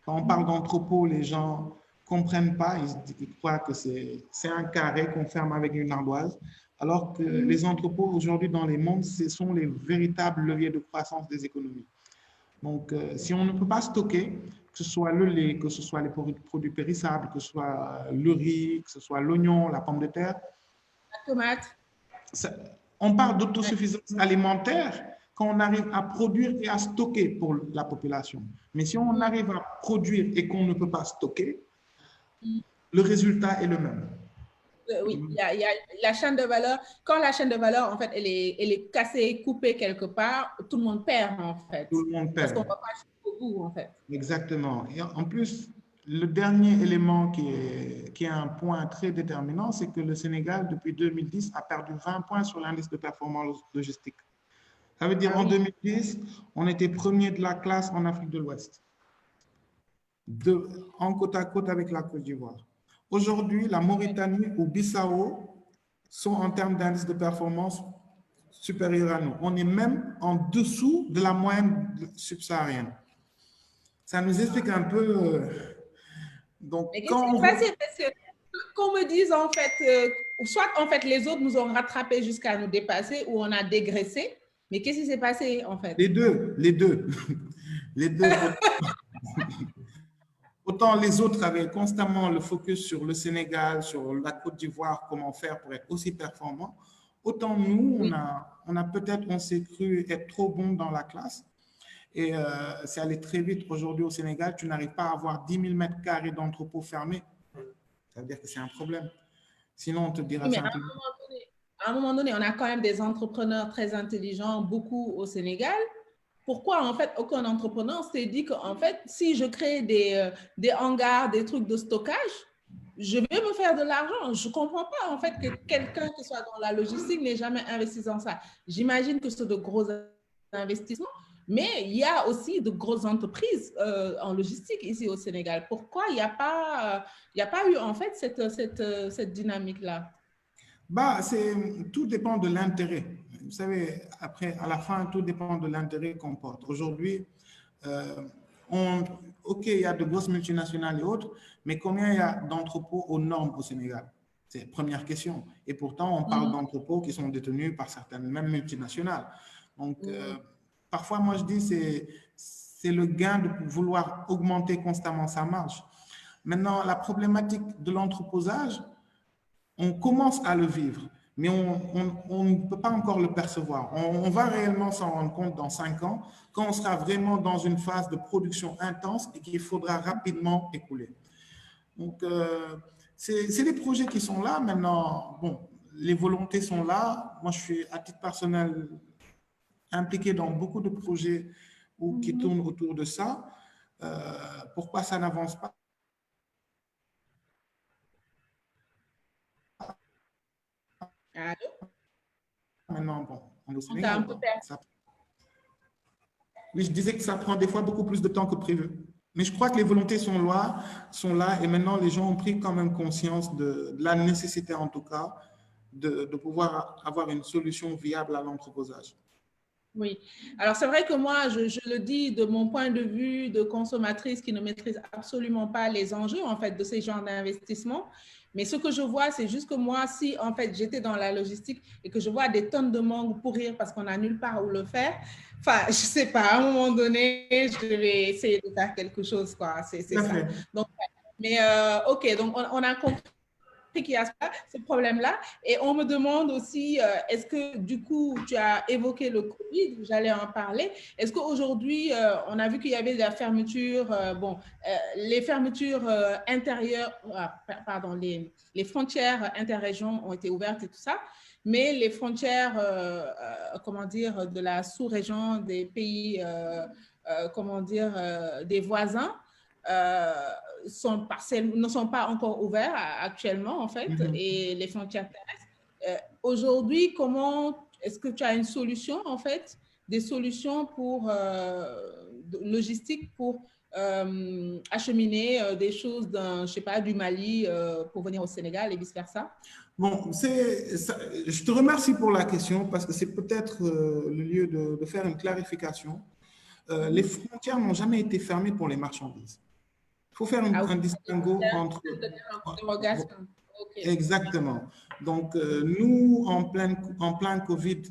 Quand on parle d'entrepôt, les gens ne comprennent pas, ils croient que c'est un carré qu'on ferme avec une ardoise, alors que les entrepôts, aujourd'hui, dans les mondes, ce sont les véritables leviers de croissance des économies. Donc, si on ne peut pas stocker, que ce soit le lait, que ce soit les produits périssables, que ce soit le riz, que ce soit l'oignon, la pomme de terre, la tomate. On parle d'autosuffisance alimentaire quand on arrive à produire et à stocker pour la population. Mais si on arrive à produire et qu'on ne peut pas stocker, le résultat est le même. Oui, il y a la chaîne de valeur. Quand la chaîne de valeur, en fait, elle est cassée, coupée quelque part, tout le monde perd, en fait. Tout le monde perd. Parce qu'on ne va pas jusqu'au bout, en fait. Exactement. Et en plus, le dernier élément qui est un point très déterminant, c'est que le Sénégal, depuis 2010, a perdu 20 points sur l'indice de performance logistique. Ça veut dire Ah en oui. 2010, on était premier de la classe en Afrique de l'Ouest, en côte à côte avec la Côte d'Ivoire. Aujourd'hui, la Mauritanie ou Bissau sont en termes d'indice de performance supérieurs à nous. On est même en dessous de la moyenne subsaharienne. Ça nous explique un peu. Donc, Mais qu'est-ce quand qui on s'est veut. passé? Parce que qu'on me dise en fait, soit en fait les autres nous ont rattrapés jusqu'à nous dépasser ou on a dégraissé. Mais qu'est-ce qui s'est passé en fait? Les deux, les deux. Les deux. Autant les autres avaient constamment le focus sur le Sénégal, sur la Côte d'Ivoire, comment faire pour être aussi performant. Autant nous, Oui. on s'est cru être trop bon dans la classe. Et c'est allé très vite. Aujourd'hui, au Sénégal, tu n'arrives pas à avoir 10 000 mètres carrés d'entrepôt fermés. Ça veut dire que c'est un problème. Sinon, on te dira Oui, mais simplement. à un moment donné, on a quand même des entrepreneurs très intelligents, beaucoup au Sénégal. Pourquoi, en fait, aucun entrepreneur s'est dit qu'en fait, si je crée des hangars, des trucs de stockage, je vais me faire de l'argent. Je ne comprends pas, en fait, que quelqu'un qui soit dans la logistique n'ait jamais investi dans ça. J'imagine que c'est de gros investissements, mais il y a aussi de grosses entreprises en logistique ici au Sénégal. Pourquoi il n'y a pas eu, en fait, cette dynamique-là? Bah, tout dépend de l'intérêt. Vous savez, après, à la fin, tout dépend de l'intérêt qu'on porte. Aujourd'hui, euh, OK, il y a de grosses multinationales et autres, mais combien il y a d'entrepôts aux normes au Sénégal? C'est la première question. Et pourtant, on parle d'entrepôts qui sont détenus par certaines mêmes multinationales. Donc, parfois, moi, je dis c'est le gain de vouloir augmenter constamment sa marge. Maintenant, la problématique de l'entreposage, on commence à le vivre, mais on ne peut pas encore le percevoir. On va réellement s'en rendre compte dans 5 ans, quand on sera vraiment dans une phase de production intense et qu'il faudra rapidement écouler. Donc, c'est des projets qui sont là. Maintenant, bon, les volontés sont là. Moi, je suis, à titre personnel, impliqué dans beaucoup de projets qui tournent autour de ça. Pourquoi ça n'avance pas? Allô? Maintenant, bon, on est au On t'a un Sénégal. peu Donc, perdu. oui, je disais que ça prend des fois beaucoup plus de temps que prévu. Mais je crois que les volontés sont là et maintenant les gens ont pris quand même conscience de la nécessité, en tout cas, de pouvoir avoir une solution viable à l'entreposage. Oui. Alors, c'est vrai que moi, je le dis de mon point de vue de consommatrice qui ne maîtrise absolument pas les enjeux, en fait, de ces genres d'investissement. Mais ce que je vois, c'est juste que moi, si, en fait, j'étais dans la logistique et que je vois des tonnes de mangues pourrir parce qu'on n'a nulle part où le faire, enfin, je sais pas, à un moment donné, je vais essayer de faire quelque chose, quoi. C'est Tout à ça. fait. Donc, mais OK, donc on a compris qu'il y a ce problème-là. Et on me demande aussi, est-ce que du coup, tu as évoqué le Covid, j'allais en parler. Est-ce qu'aujourd'hui, on a vu qu'il y avait de la fermeture, les fermetures intérieures, pardon, les frontières interrégions ont été ouvertes et tout ça, mais les frontières, comment dire, de la sous-région des pays, comment dire, des voisins, ne sont pas encore ouverts actuellement, en fait, et les frontières terrestres. Aujourd'hui, comment est-ce que tu as une solution, en fait, des solutions pour logistique pour acheminer des choses je sais pas, du Mali pour venir au Sénégal et vice-versa? Bon, je te remercie pour la question parce que c'est peut-être le lieu de faire une clarification. Les frontières n'ont jamais été fermées pour les marchandises. Il faut faire Ah, un distinguo entre. dérogation. OK. Exactement. Donc, nous, en plein Covid,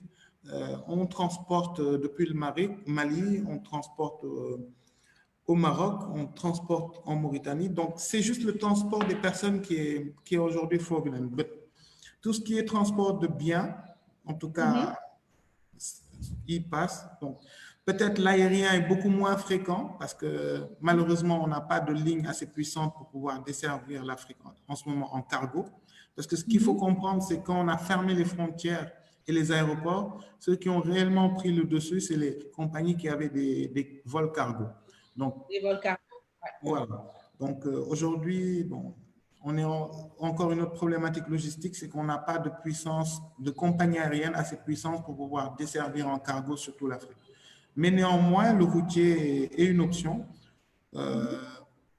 on transporte depuis le Mali, on transporte au Maroc, on transporte en Mauritanie. Donc, c'est juste le transport des personnes qui est aujourd'hui fraudulent. Tout ce qui est transport de biens, en tout cas, il passe. Donc, peut-être l'aérien est beaucoup moins fréquent parce que malheureusement, on n'a pas de ligne assez puissante pour pouvoir desservir l'Afrique en ce moment en cargo. Parce que ce qu'il faut comprendre, c'est quand on a fermé les frontières et les aéroports, ceux qui ont réellement pris le dessus, c'est les compagnies qui avaient des vols cargo. Donc, Des vols cargo. voilà. Donc, aujourd'hui, bon, on est encore une autre problématique logistique, c'est qu'on n'a pas de puissance, de compagnie aérienne assez puissante pour pouvoir desservir en cargo sur toute l'Afrique. Mais néanmoins, le routier est une option, euh,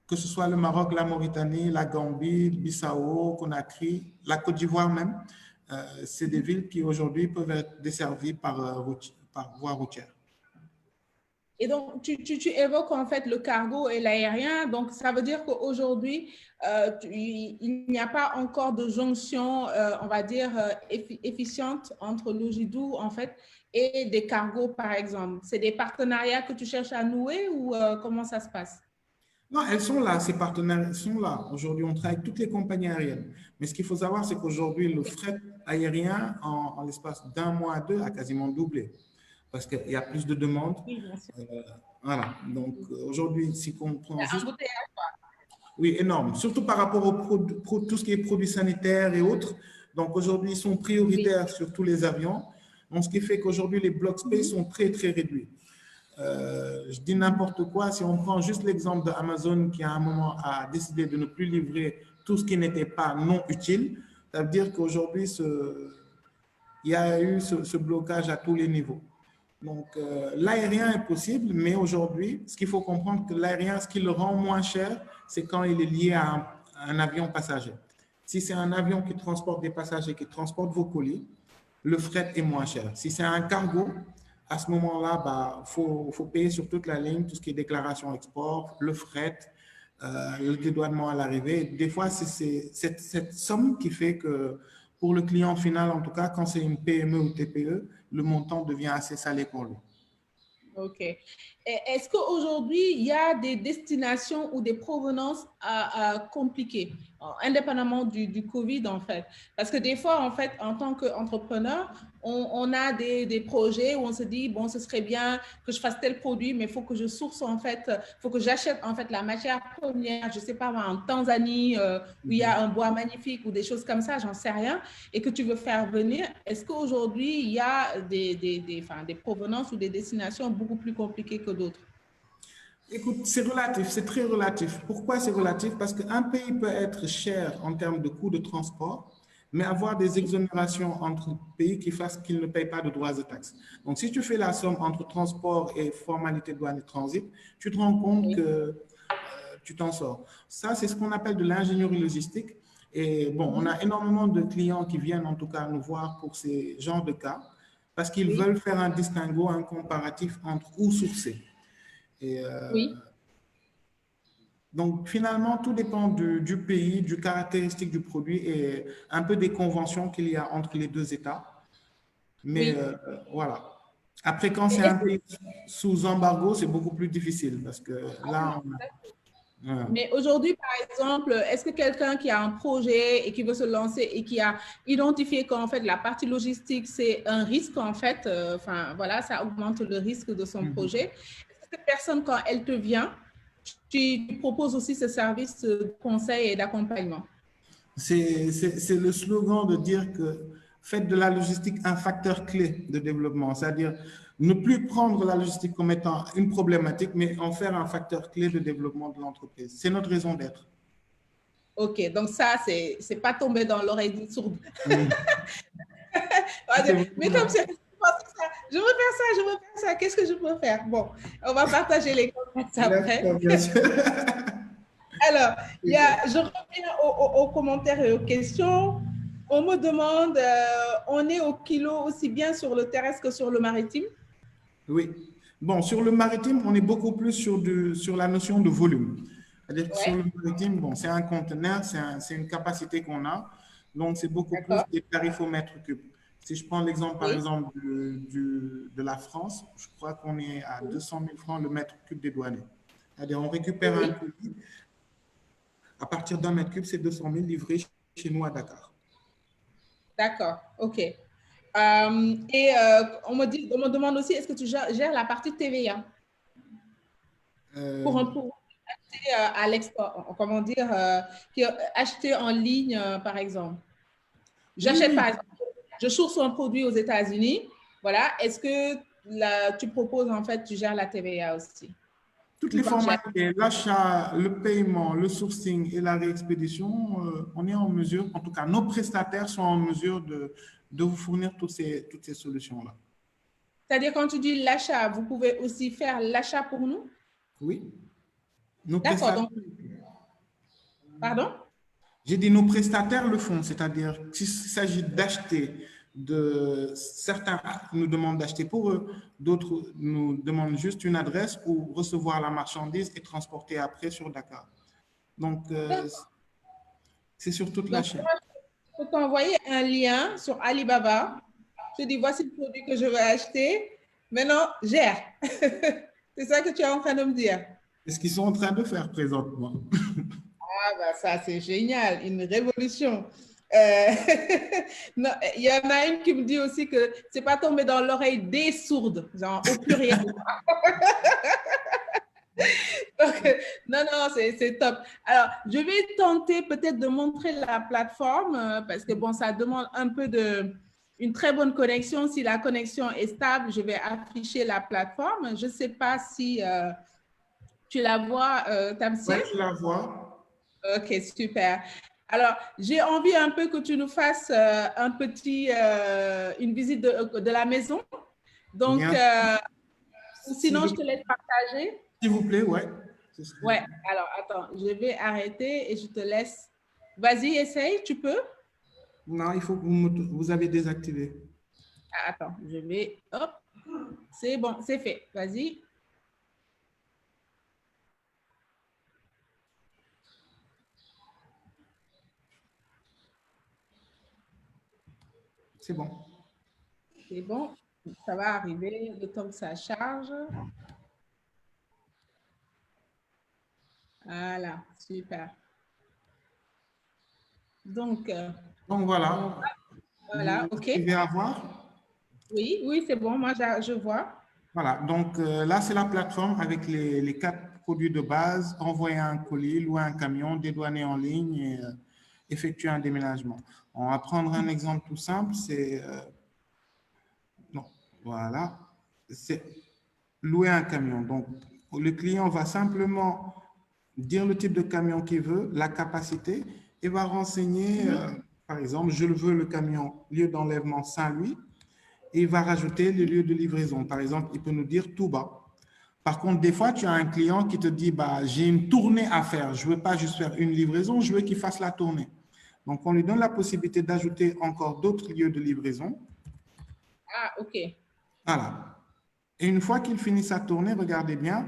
que ce soit le Maroc, la Mauritanie, la Gambie, Bissau, Conakry, la Côte d'Ivoire même. C'est des villes qui aujourd'hui peuvent être desservies par voie routière. Et donc, tu évoques en fait le cargo et l'aérien. Donc, ça veut dire qu'aujourd'hui, il n'y a pas encore de jonction, on va dire, efficiente entre l'Ogidou, en fait, et des cargos, par exemple. C'est des partenariats que tu cherches à nouer ou comment ça se passe? Non, elles sont là, ces partenaires sont là. Aujourd'hui, on travaille avec toutes les compagnies aériennes. Mais ce qu'il faut savoir, c'est qu'aujourd'hui, le fret aérien, en l'espace d'un mois à deux, a quasiment doublé. Parce qu'il y a plus de demandes. Oui, bien sûr. Euh, voilà. Donc, aujourd'hui, si on prend juste. Embouteillage. Oui, énorme. Surtout par rapport au tout ce qui est produits sanitaires et autres. Donc, aujourd'hui, ils sont Oui. prioritaires sur tous les avions. Donc, ce qui fait qu'aujourd'hui, les block space sont très, très réduits. Je dis n'importe quoi, si on prend juste l'exemple d'Amazon qui à un moment a décidé de ne plus livrer tout ce qui n'était pas non utile, ça veut dire qu'aujourd'hui, il y a eu ce blocage à tous les niveaux. Donc, l'aérien est possible, mais aujourd'hui, ce qu'il faut comprendre, que l'aérien, ce qui le rend moins cher, c'est quand il est lié à un avion passager. Si c'est un avion qui transporte des passagers, qui transporte vos colis, le fret est moins cher. Si c'est un cargo, à ce moment-là, bah, faut payer sur toute la ligne, tout ce qui est déclaration export, le fret, le dédouanement à l'arrivée. Des fois, c'est cette somme qui fait que pour le client final, en tout cas, quand c'est une PME ou TPE, le montant devient assez salé pour lui. OK. Est-ce qu'aujourd'hui, il y a des destinations ou des provenances compliquées, indépendamment du Covid, en fait? Parce que des fois, en fait, en tant qu'entrepreneur, on a des projets où on se dit, bon, ce serait bien que je fasse tel produit, mais il faut que je source, en fait, il faut que j'achète, en fait, la matière première, je ne sais pas, en Tanzanie, où il y a un bois magnifique ou des choses comme ça, j'en sais rien, et que tu veux faire venir. Est-ce qu'aujourd'hui, il y a des provenances ou des destinations beaucoup plus compliquées que d'autres? Écoute, c'est relatif, c'est très relatif. Pourquoi c'est relatif? Parce qu'un pays peut être cher en termes de coûts de transport, mais avoir des exonérations entre pays qui fassent qu'ils ne payent pas de droits et taxes. Donc, si tu fais la somme entre transport et formalité de douane et transit, tu te rends compte Oui. que tu t'en sors. Ça, c'est ce qu'on appelle de l'ingénierie logistique. Et bon, on a énormément de clients qui viennent en tout cas nous voir pour ces genres de cas parce qu'ils Oui. veulent faire un distinguo, un comparatif entre où sourcer. Et Oui. donc, finalement, tout dépend du pays, du caractéristique du produit et un peu des conventions qu'il y a entre les deux États. Mais Oui. voilà. Après, quand c'est Est-ce un que pays sous embargo, c'est beaucoup plus difficile parce que là, voilà. Mais aujourd'hui, par exemple, est-ce que quelqu'un qui a un projet et qui veut se lancer et qui a identifié qu'en fait, la partie logistique, c'est un risque, en fait, enfin, voilà, ça augmente le risque de son projet. Est-ce que cette personne, quand elle te vient, tu proposes aussi ce service de conseil et d'accompagnement? C'est le slogan de dire que faites de la logistique un facteur clé de développement, c'est-à-dire ne plus prendre la logistique comme étant une problématique, mais en faire un facteur clé de développement de l'entreprise. C'est notre raison d'être. OK, donc ça, c'est pas tombé dans l'oreille d'une sourde. Mm. C'est Mais comme vraiment- c'est ça, je veux faire ça, je veux faire ça, qu'est-ce que je peux faire? Bon, on va partager les contacts après. D'accord, bien sûr. Alors, je reviens aux commentaires et aux questions. On me demande, on est au kilo aussi bien sur le terrestre que sur le maritime? Oui. Bon, sur le maritime, on est beaucoup plus sur la notion de volume. C'est-à-dire que sur Ouais, le maritime, bon, c'est un conteneur, c'est une capacité qu'on a. Donc, c'est beaucoup plus d'accord. des tarifs au mètre cube. Si je prends l'exemple, par Oui, exemple, de la France, je crois qu'on est à 200 000 francs le mètre cube dédouané. C'est-à-dire, on récupère un oui, colis, à partir d'un mètre cube, c'est 200 000 livrés chez nous à Dakar. d'accord, OK. On me demande aussi, est-ce que tu gères la partie TVA Euh, pour un produit acheté à l'export, comment dire, qui est acheté en ligne, par exemple? oui, J'achète, oui. par exemple, je source un produit aux États-Unis. Voilà. Est-ce que tu proposes, en fait, tu gères la TVA aussi? Toutes une les fois que j'ai... formalités, l'achat, le paiement, le sourcing et la réexpédition, on est en mesure, en tout cas, nos prestataires sont en mesure de vous fournir toutes ces solutions-là. C'est-à-dire, quand tu dis l'achat, vous pouvez aussi faire l'achat pour nous? Oui, nos D'accord, prestataires. donc, pardon? J'ai dit nos prestataires le font, c'est-à-dire qu'il s'agit d'acheter, certains nous demandent d'acheter pour eux, d'autres nous demandent juste une adresse pour recevoir la marchandise et transporter après sur Dakar. Donc, c'est sur toute la Donc, chaîne. je peux t'envoyer un lien sur Alibaba. Je te dis, voici le produit que je veux acheter. Maintenant, gère. C'est ça que tu es en train de me dire. C'est ce qu'ils sont en train de faire présentement. Ah, bah ça, c'est génial. Une révolution. Euh, non, il y en a une qui me dit aussi que c'est pas tombé dans l'oreille des sourdes, genre au pluriel. Donc, non, non, c'est top. Alors, je vais tenter peut-être de montrer la plateforme parce que bon, ça demande un peu une très bonne connexion. Si la connexion est stable, je vais afficher la plateforme. Je ne sais pas si tu la vois, Oui, Tamsir. je la vois. Ok, super. Alors, j'ai envie un peu que tu nous fasses une visite de la maison. Donc, Bien, si sinon, je te laisse partager. s'il vous plaît, ouais. Ouais, alors attends, je vais arrêter et je te laisse. Vas-y, essaye, tu peux? Non, il faut que vous avez désactivé. Ah, attends, je vais. Hop, c'est bon, c'est fait. Vas-y. C'est bon. C'est bon, ça va arriver le temps que ça charge. Voilà, super. Donc, Donc on va. voilà, Voilà, vous OK. arrivez à voir. Oui, oui, c'est bon, moi, je vois. Voilà, donc là, c'est la plateforme avec les 4 produits de base, envoyer un colis, louer un camion, dédouaner en ligne et effectuer un déménagement. On va prendre un exemple tout simple, c'est non, voilà, c'est louer un camion. Donc, le client va simplement dire le type de camion qu'il veut, la capacité, et va renseigner, par exemple, je veux le camion lieu d'enlèvement Saint-Louis, et il va rajouter le lieu de livraison. Par exemple, il peut nous dire Touba. Par contre, des fois, tu as un client qui te dit, bah, j'ai une tournée à faire. Je ne veux pas juste faire une livraison, je veux qu'il fasse la tournée. Donc, on lui donne la possibilité d'ajouter encore d'autres lieux de livraison. Ah, OK. Voilà. Et une fois qu'il finit sa tournée, regardez bien,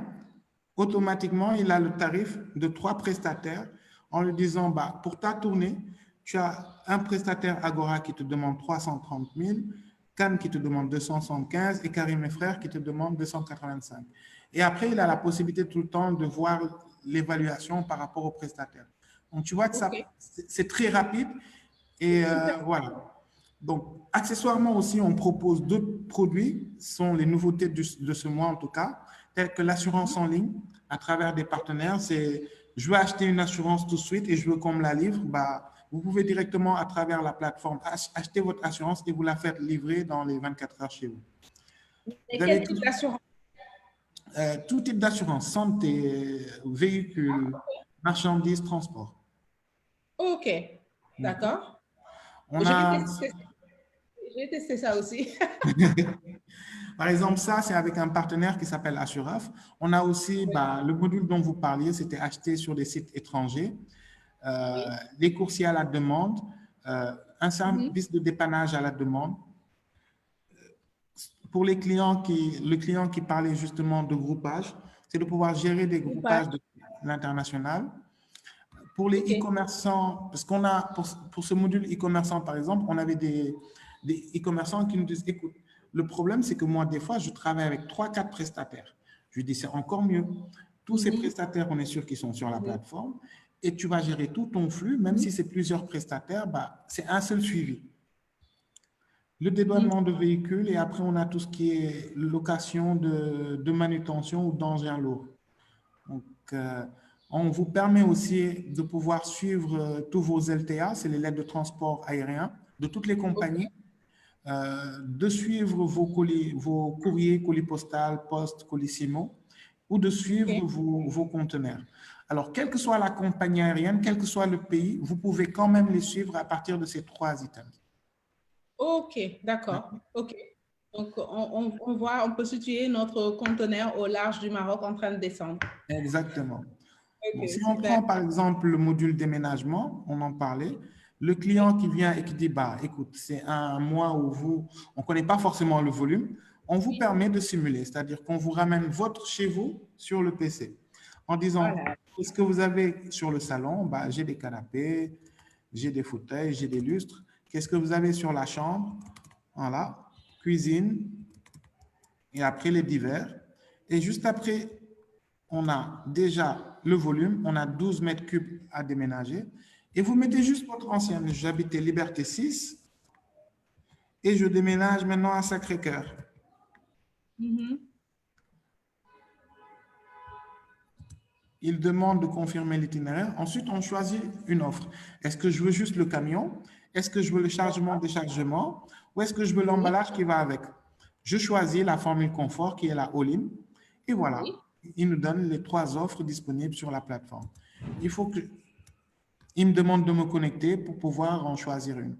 automatiquement, il a le tarif de 3 prestataires en lui disant, bah, pour ta tournée, tu as un prestataire Agora qui te demande 330 000, Cannes qui te demande 275 et Karim et Frères qui te demande 285. Et après, il a la possibilité tout le temps de voir l'évaluation par rapport au prestataire. Donc, tu vois que OK. c'est très rapide et Super. voilà. Donc, accessoirement aussi, on propose d'autres produits, ce sont les nouveautés de ce mois en tout cas, telles que l'assurance en ligne à travers des partenaires. C'est, je veux acheter une assurance tout de suite et je veux qu'on me la livre. Bah, vous pouvez directement à travers la plateforme acheter votre assurance et vous la faites livrer dans les 24 heures chez vous. Et Vous avez quel type d'assurance? tout type d'assurance, santé, véhicule, marchandises, transport. OK. D'accord. On Je vais a tester, je vais tester ça aussi. Par exemple, ça, c'est avec un partenaire qui s'appelle Assuraf. On a aussi bah, le module dont vous parliez, c'était acheté sur des sites étrangers, Oui. les coursiers à la demande, un Mhm. service de dépannage à la demande. Pour le client qui parlait justement de groupage, c'est de pouvoir gérer des Groupage. groupages de l'international. Pour les OK. e-commerçants, parce qu'on a, pour ce module e-commerçant, par exemple, on avait des e-commerçants qui nous disent, écoute, le problème, c'est que moi, des fois, je travaille avec 3, 4 prestataires. Je lui dis, c'est encore mieux. Tous ces Mhm. prestataires, on est sûr qu'ils sont sur la Mhm. plateforme et tu vas gérer tout ton flux, même Mhm. si c'est plusieurs prestataires, bah, c'est un seul suivi. Le Mhm. dédouanement de véhicules et après, on a tout ce qui est location de manutention ou d'engins lourds. Donc, on vous permet aussi de pouvoir suivre tous vos LTA, c'est les lettres de transport aérien, de toutes les OK. compagnies, de suivre vos courriers, colis postal, poste, colissimo, ou de suivre Ok. vos conteneurs. Alors, quelle que soit la compagnie aérienne, quel que soit le pays, vous pouvez quand même les suivre à partir de ces 3 items. Ok, d'accord. Ok. Donc, on voit, on peut situer notre conteneur au large du Maroc en train de descendre. Exactement. Bon, Ok, si on super. prend par exemple le module déménagement, on en parlait, le client qui vient et qui dit, bah, écoute, c'est un mois où on ne connaît pas forcément le volume, on vous permet de simuler, c'est-à-dire qu'on vous ramène votre chez vous sur le PC en disant, Voilà. qu'est-ce que vous avez sur le salon? Bah, j'ai des canapés, j'ai des fauteuils, j'ai des lustres. Qu'est-ce que vous avez sur la chambre? Voilà, cuisine, et après les divers. Et juste après, on a déjà le volume, on a 12 mètres cubes à déménager. Et vous mettez juste votre ancienne. J'habitais Liberté 6 et je déménage maintenant à Sacré-Cœur. Mhm. Il demande de confirmer l'itinéraire. Ensuite, on choisit une offre. Est-ce que je veux juste le camion? Est-ce que je veux le chargement, déchargement? Ou est-ce que je veux Oui, l'emballage qui va avec? Je choisis la formule confort qui est la all-in. Et voilà, oui. il nous donne les 3 offres disponibles sur la plateforme. Il me demande de me connecter pour pouvoir en choisir une.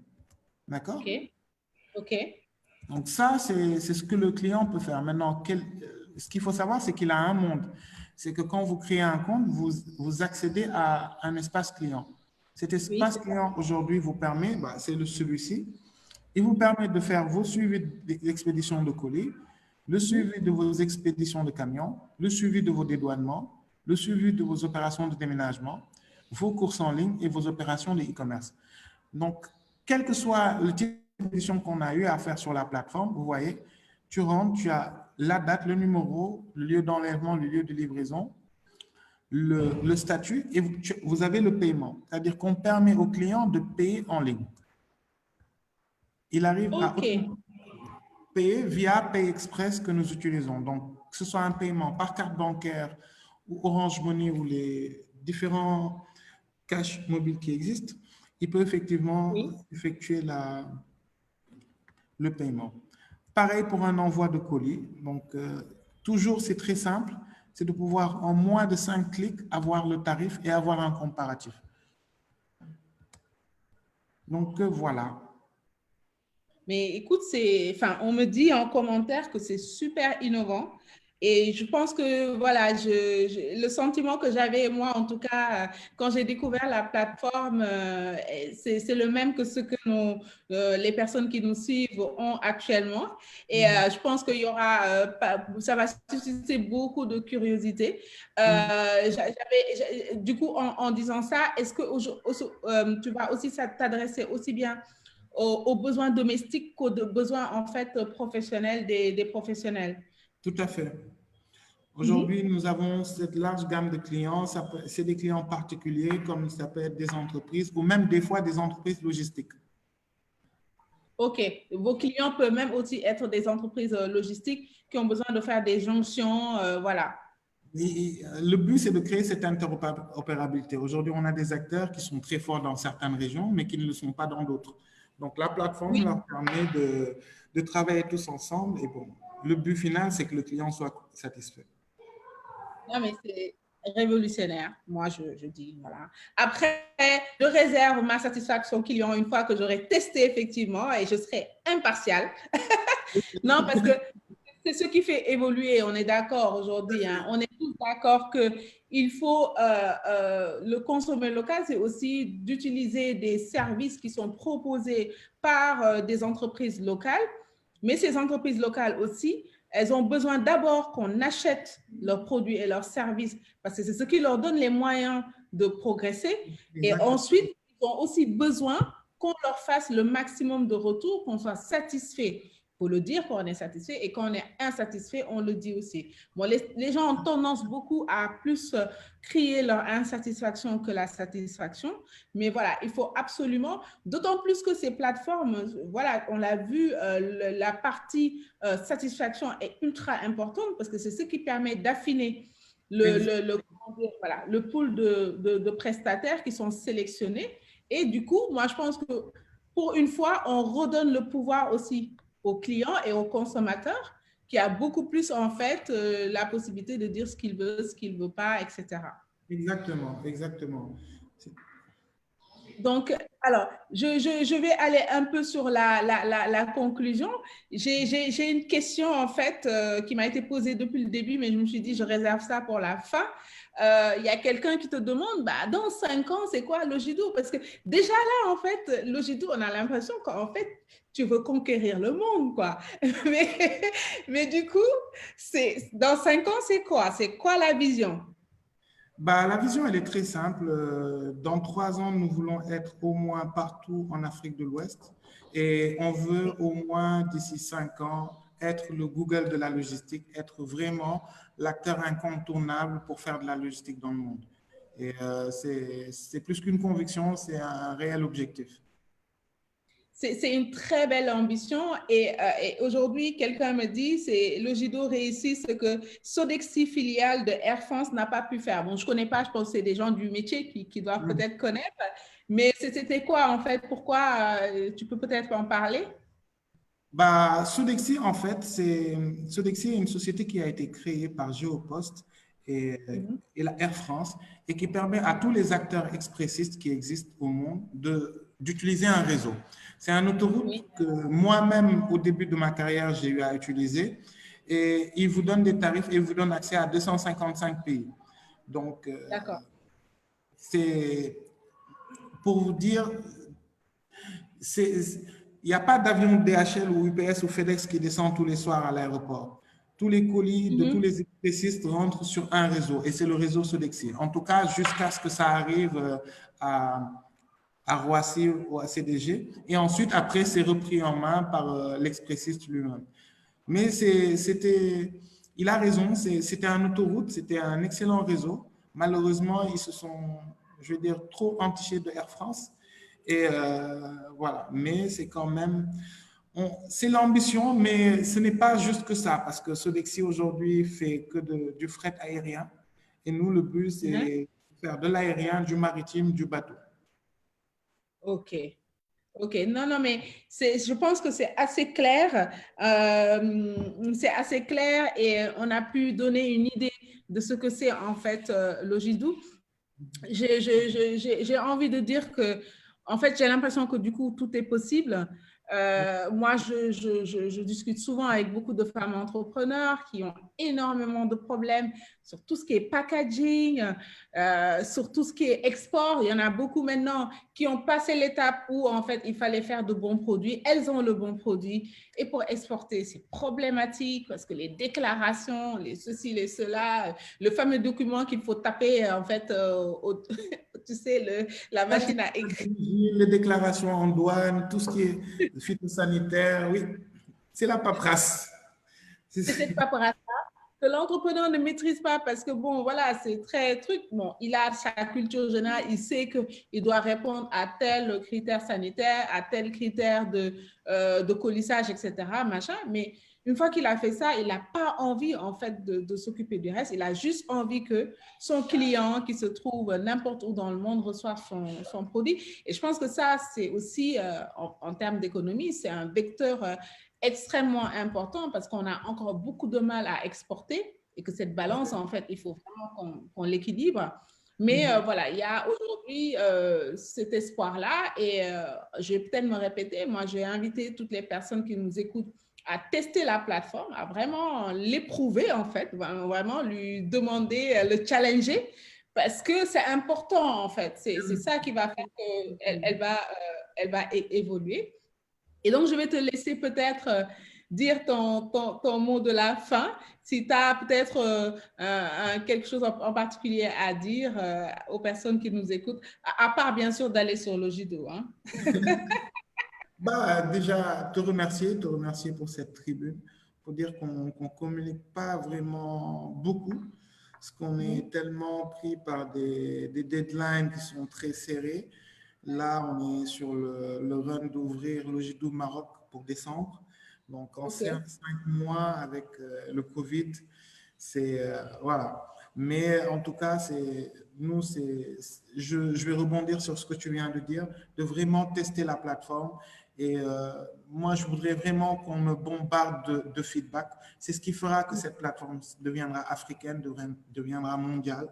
D'accord? Ok, ok. Donc ça, c'est ce que le client peut faire. Maintenant, ce qu'il faut savoir, c'est qu'il a un monde. C'est que quand vous créez un compte, vous accédez à un espace client. Cet Oui, espace c'est ça. client, aujourd'hui, vous permet, bah, c'est celui-ci, il vous permet de faire vos suivis d'expédition de colis, le Mhm. suivi de vos expéditions de camions, le suivi de vos dédouanements, le suivi de vos opérations de déménagement, vos courses en ligne et vos opérations de e-commerce. Donc, quel que soit le type d'édition qu'on a eu à faire sur la plateforme, vous voyez, tu rentres, tu as la date, le numéro, le lieu d'enlèvement, le lieu de livraison, le statut et vous avez le paiement. C'est-à-dire qu'on permet au client de payer en ligne. Il arrive à Ok, payer via Pay Express que nous utilisons. Donc, que ce soit un paiement par carte bancaire ou Orange Money ou les différents cash mobiles qui existent, il peut effectivement oui. effectuer le paiement. Pareil pour un envoi de colis. Donc, toujours, c'est très simple, c'est de pouvoir en moins de 5 clics avoir le tarif et avoir un comparatif. Donc, voilà. Mais écoute, enfin, on me dit en commentaire que c'est super innovant. Et je pense que, voilà, le sentiment que j'avais, moi, en tout cas, quand j'ai découvert la plateforme, c'est le même que ce que les personnes qui nous suivent ont actuellement. Et je pense qu'il y aura, ça va susciter beaucoup de curiosité. Du coup, en disant ça, est-ce que tu vas aussi t'adresser aussi bien aux besoins domestiques qu'aux besoins en fait professionnels des professionnels. Tout à fait. Mhm. Aujourd'hui, nous avons cette large gamme de clients. C'est des clients particuliers, comme ça peut être des entreprises ou même des fois des entreprises logistiques. OK. Vos clients peuvent même aussi être des entreprises logistiques qui ont besoin de faire des jonctions. Voilà. Le but, c'est de créer cette interopérabilité. Aujourd'hui, on a des acteurs qui sont très forts dans certaines régions, mais qui ne le sont pas dans d'autres. Donc, la plateforme Oui. leur permet de travailler tous ensemble. Et bon, le but final, c'est que le client soit satisfait. Non, mais c'est révolutionnaire, moi, je dis. Voilà. Après, je réserve ma satisfaction client une fois que j'aurai testé effectivement et je serai impartiale. Non, parce que c'est ce qui fait évoluer, on est d'accord aujourd'hui, hein. On est tous d'accord qu'il faut le consommer local, c'est aussi d'utiliser des services qui sont proposés par des entreprises locales. Mais ces entreprises locales aussi, elles ont besoin d'abord qu'on achète leurs produits et leurs services parce que c'est ce qui leur donne les moyens de progresser. Et Exactement. ensuite, ils ont aussi besoin qu'on leur fasse le maximum de retours, qu'on soit satisfait. Il faut le dire quand on est satisfait et quand on est insatisfait, on le dit aussi. Bon, les gens ont tendance beaucoup à plus crier leur insatisfaction que la satisfaction. Mais voilà, il faut absolument, d'autant plus que ces plateformes, voilà, on l'a vu, la partie satisfaction est ultra importante parce que c'est ce qui permet d'affiner voilà, le pool de prestataires qui sont sélectionnés. Et du coup, moi, je pense que pour une fois, on redonne le pouvoir aussi aux clients et aux consommateurs qui a beaucoup plus, en fait, la possibilité de dire ce qu'il veut pas, etc. Exactement, exactement. Donc, alors, je vais aller un peu sur la conclusion. J'ai une question, en fait, qui m'a été posée depuis le début, mais je me suis dit, je réserve ça pour la fin. Il y a quelqu'un qui te demande, bah, dans 5 ans, c'est quoi Logidoo? Parce que déjà là, en fait, Logidoo, on a l'impression qu'en fait, tu veux conquérir le monde, quoi. Mais du coup, dans 5 ans, c'est quoi? C'est quoi la vision? Bah, la vision, elle est très simple. Dans 3 ans, nous voulons être au moins partout en Afrique de l'Ouest et on veut au moins d'ici 5 ans être le Google de la logistique, être vraiment l'acteur incontournable pour faire de la logistique dans le monde. Et c'est plus qu'une conviction, c'est un réel objectif. C'est une très belle ambition et aujourd'hui, quelqu'un me dit, c'est Logido réussit ce que Sodexy filiale de Air France n'a pas pu faire. Bon, je ne connais pas, je pense que c'est des gens du métier qui doivent peut-être connaître, mais c'était quoi en fait? Pourquoi tu peux peut-être en parler? Bah, Sodexy, en fait, Sodexy est une société qui a été créée par Géopost Mhm. et la Air France et qui permet à tous les acteurs expressistes qui existent au monde d'utiliser un réseau. C'est un autoroute Oui, que moi-même, au début de ma carrière, j'ai eu à utiliser et il vous donne des tarifs et il vous donne accès à 255 pays. Donc, d'accord. c'est pour vous dire, il n'y a pas d'avion DHL ou UPS ou FedEx qui descend tous les soirs à l'aéroport. Tous les colis de tous Mhm. les expressistes rentrent sur un réseau et c'est le réseau Sodexy. En tout cas, jusqu'à ce que ça arrive à, à Roissy ou à CDG. Et ensuite, après, c'est repris en main par l'expressiste lui-même. Mais il a raison, c'était un autoroute, c'était un excellent réseau. Malheureusement, ils se sont, je veux dire, trop entichés de Air France. Et voilà, mais c'est quand même, c'est l'ambition, mais ce n'est pas juste que ça, parce que Sodexy aujourd'hui fait que du fret aérien. Et nous, le but, Mhm. c'est de faire de l'aérien, du maritime, du bateau. OK. OK, non, non, mais je pense que c'est assez clair et on a pu donner une idée de ce que c'est en fait Logidou. J'ai envie de dire que, en fait, j'ai l'impression que du coup, tout est possible. Moi, je discute souvent avec beaucoup de femmes entrepreneurs qui ont énormément de problèmes sur tout ce qui est packaging, sur tout ce qui est export. Il y en a beaucoup maintenant qui ont passé l'étape où, en fait, il fallait faire de bons produits. Elles ont le bon produit. Et pour exporter, c'est problématique parce que les déclarations, les ceci, les cela, le fameux document qu'il faut taper, en fait, tu sais, la machine à écrire. Les déclarations en douane, tout ce qui est phytosanitaire, oui, c'est la paperasse. C'est cette paperasse que l'entrepreneur ne maîtrise pas parce que, bon, voilà, c'est très truc. Bon, il a sa culture générale, il sait qu'il doit répondre à tel critère sanitaire, à tel critère de colissage, etc., machin. Mais une fois qu'il a fait ça, il n'a pas envie, en fait, de s'occuper du reste. Il a juste envie que son client, qui se trouve n'importe où dans le monde, reçoive son produit. Et je pense que ça, c'est aussi, en termes d'économie, c'est un vecteur extrêmement important parce qu'on a encore beaucoup de mal à exporter et que cette balance, en fait, il faut vraiment qu'on l'équilibre. Mais voilà, il y a aujourd'hui cet espoir-là et je vais peut-être me répéter, moi, j'ai invité toutes les personnes qui nous écoutent à tester la plateforme, à vraiment l'éprouver, en fait, vraiment lui demander, le challenger, parce que c'est important, en fait. C'est ça qui va faire elle va évoluer. Et donc, je vais te laisser peut-être dire ton mot de la fin, si tu as peut-être quelque chose en particulier à dire aux personnes qui nous écoutent, à part bien sûr d'aller sur Logido. Hein. Bah, déjà, te remercier pour cette tribune, pour dire qu'on ne communique pas vraiment beaucoup, parce qu'on est tellement pris par des deadlines qui sont très serrés. Là, on est sur le run d'ouvrir Logidou Maroc pour décembre. Donc, en OK. 5 mois avec le Covid, c'est voilà. Mais en tout cas, nous, je vais rebondir sur ce que tu viens de dire, de vraiment tester la plateforme. Et moi, je voudrais vraiment qu'on me bombarde de feedback. C'est ce qui fera que cette plateforme deviendra africaine, deviendra mondiale.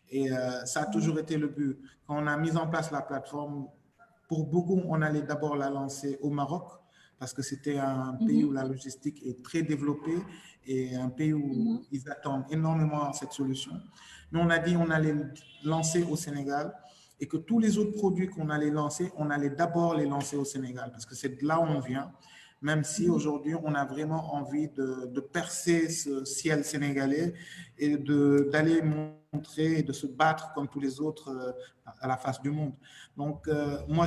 Et ça a toujours été le but. Quand on a mis en place la plateforme, pour beaucoup, on allait d'abord la lancer au Maroc, parce que c'était un pays où la logistique est très développée et un pays où ils attendent énormément cette solution. Mais on a dit on allait lancer au Sénégal et que tous les autres produits qu'on allait lancer, on allait d'abord les lancer au Sénégal, parce que c'est de là où on vient, même si aujourd'hui, on a vraiment envie de percer ce ciel sénégalais et d'aller montrer et de se battre comme tous les autres à la face du monde. Donc, moi,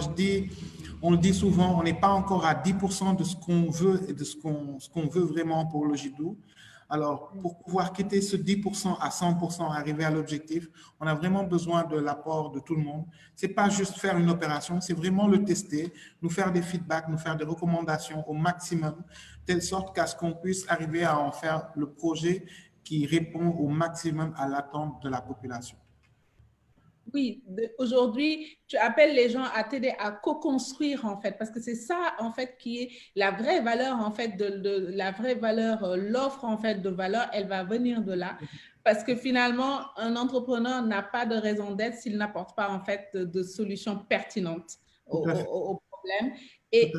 on le dit souvent, on n'est pas encore à 10% de ce qu'on veut et de ce qu'on veut vraiment pour le Jiddu. Alors, pour pouvoir quitter ce 10% à 100%, arriver à l'objectif, on a vraiment besoin de l'apport de tout le monde. Ce n'est pas juste faire une opération, c'est vraiment le tester, nous faire des feedbacks, nous faire des recommandations au maximum, telle sorte qu'à ce qu'on puisse arriver à en faire le projet qui répond au maximum à l'attente de la population. Oui, aujourd'hui, tu appelles les gens à t'aider à co-construire, en fait, parce que c'est ça, en fait, qui est la vraie valeur, en fait, la vraie valeur, l'offre, en fait, de valeur, elle va venir de là. Parce que finalement, un entrepreneur n'a pas de raison d'être s'il n'apporte pas, en fait, de solutions pertinentes au problème. Et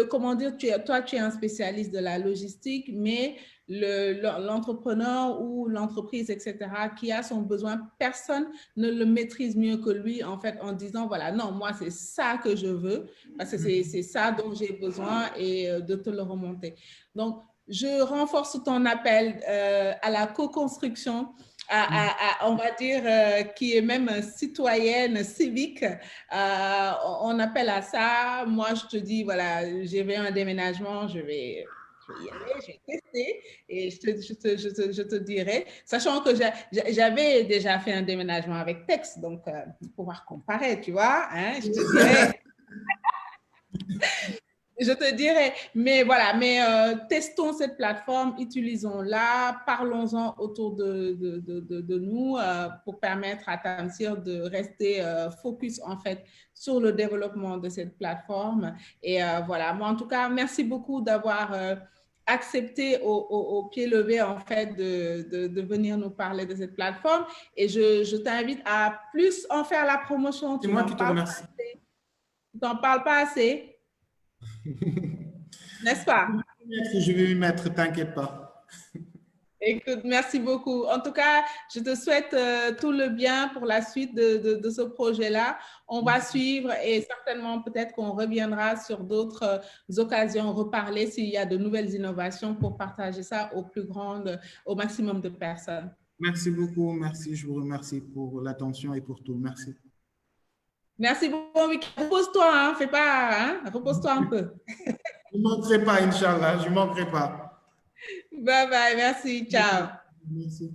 comment dire, toi, tu es un spécialiste de la logistique, mais l'entrepreneur ou l'entreprise, etc., qui a son besoin, personne ne le maîtrise mieux que lui, en fait, en disant, voilà, non, moi, c'est ça que je veux, parce que c'est ça dont j'ai besoin et de te le remonter. Donc, je renforce ton appel à la co-construction, on va dire, qui est même citoyenne, civique. On appelle à ça. Moi, je te dis, voilà, j'ai fait un déménagement, je vais y aller, je vais tester et je te dirai, sachant que j'avais déjà fait un déménagement avec Tex, donc pour pouvoir comparer, tu vois, hein, je te dirais. Je te dirais, mais voilà, testons cette plateforme, utilisons-la, parlons-en autour de nous pour permettre à Tamsir de rester focus en fait sur le développement de cette plateforme. Et voilà, moi en tout cas, merci beaucoup d'avoir accepté au pied levé en fait de venir nous parler de cette plateforme. Et je t'invite à plus en faire la promotion. C'est moi qui te remercie. Tu n'en parles pas assez. N'est-ce pas? Je vais m'y mettre, t'inquiète pas. Écoute, merci beaucoup. En tout cas, je te souhaite tout le bien pour la suite de ce projet-là. On va suivre et certainement peut-être qu'on reviendra sur d'autres occasions, reparler s'il y a de nouvelles innovations pour partager ça au maximum de personnes. Merci beaucoup, merci. Je vous remercie pour l'attention et pour tout. Merci. Merci beaucoup. Repose-toi, hein, fais pas, hein, repose-toi un peu. Je ne manquerai pas, Inch'Allah, je ne manquerai pas. Bye bye, merci, ciao. Merci.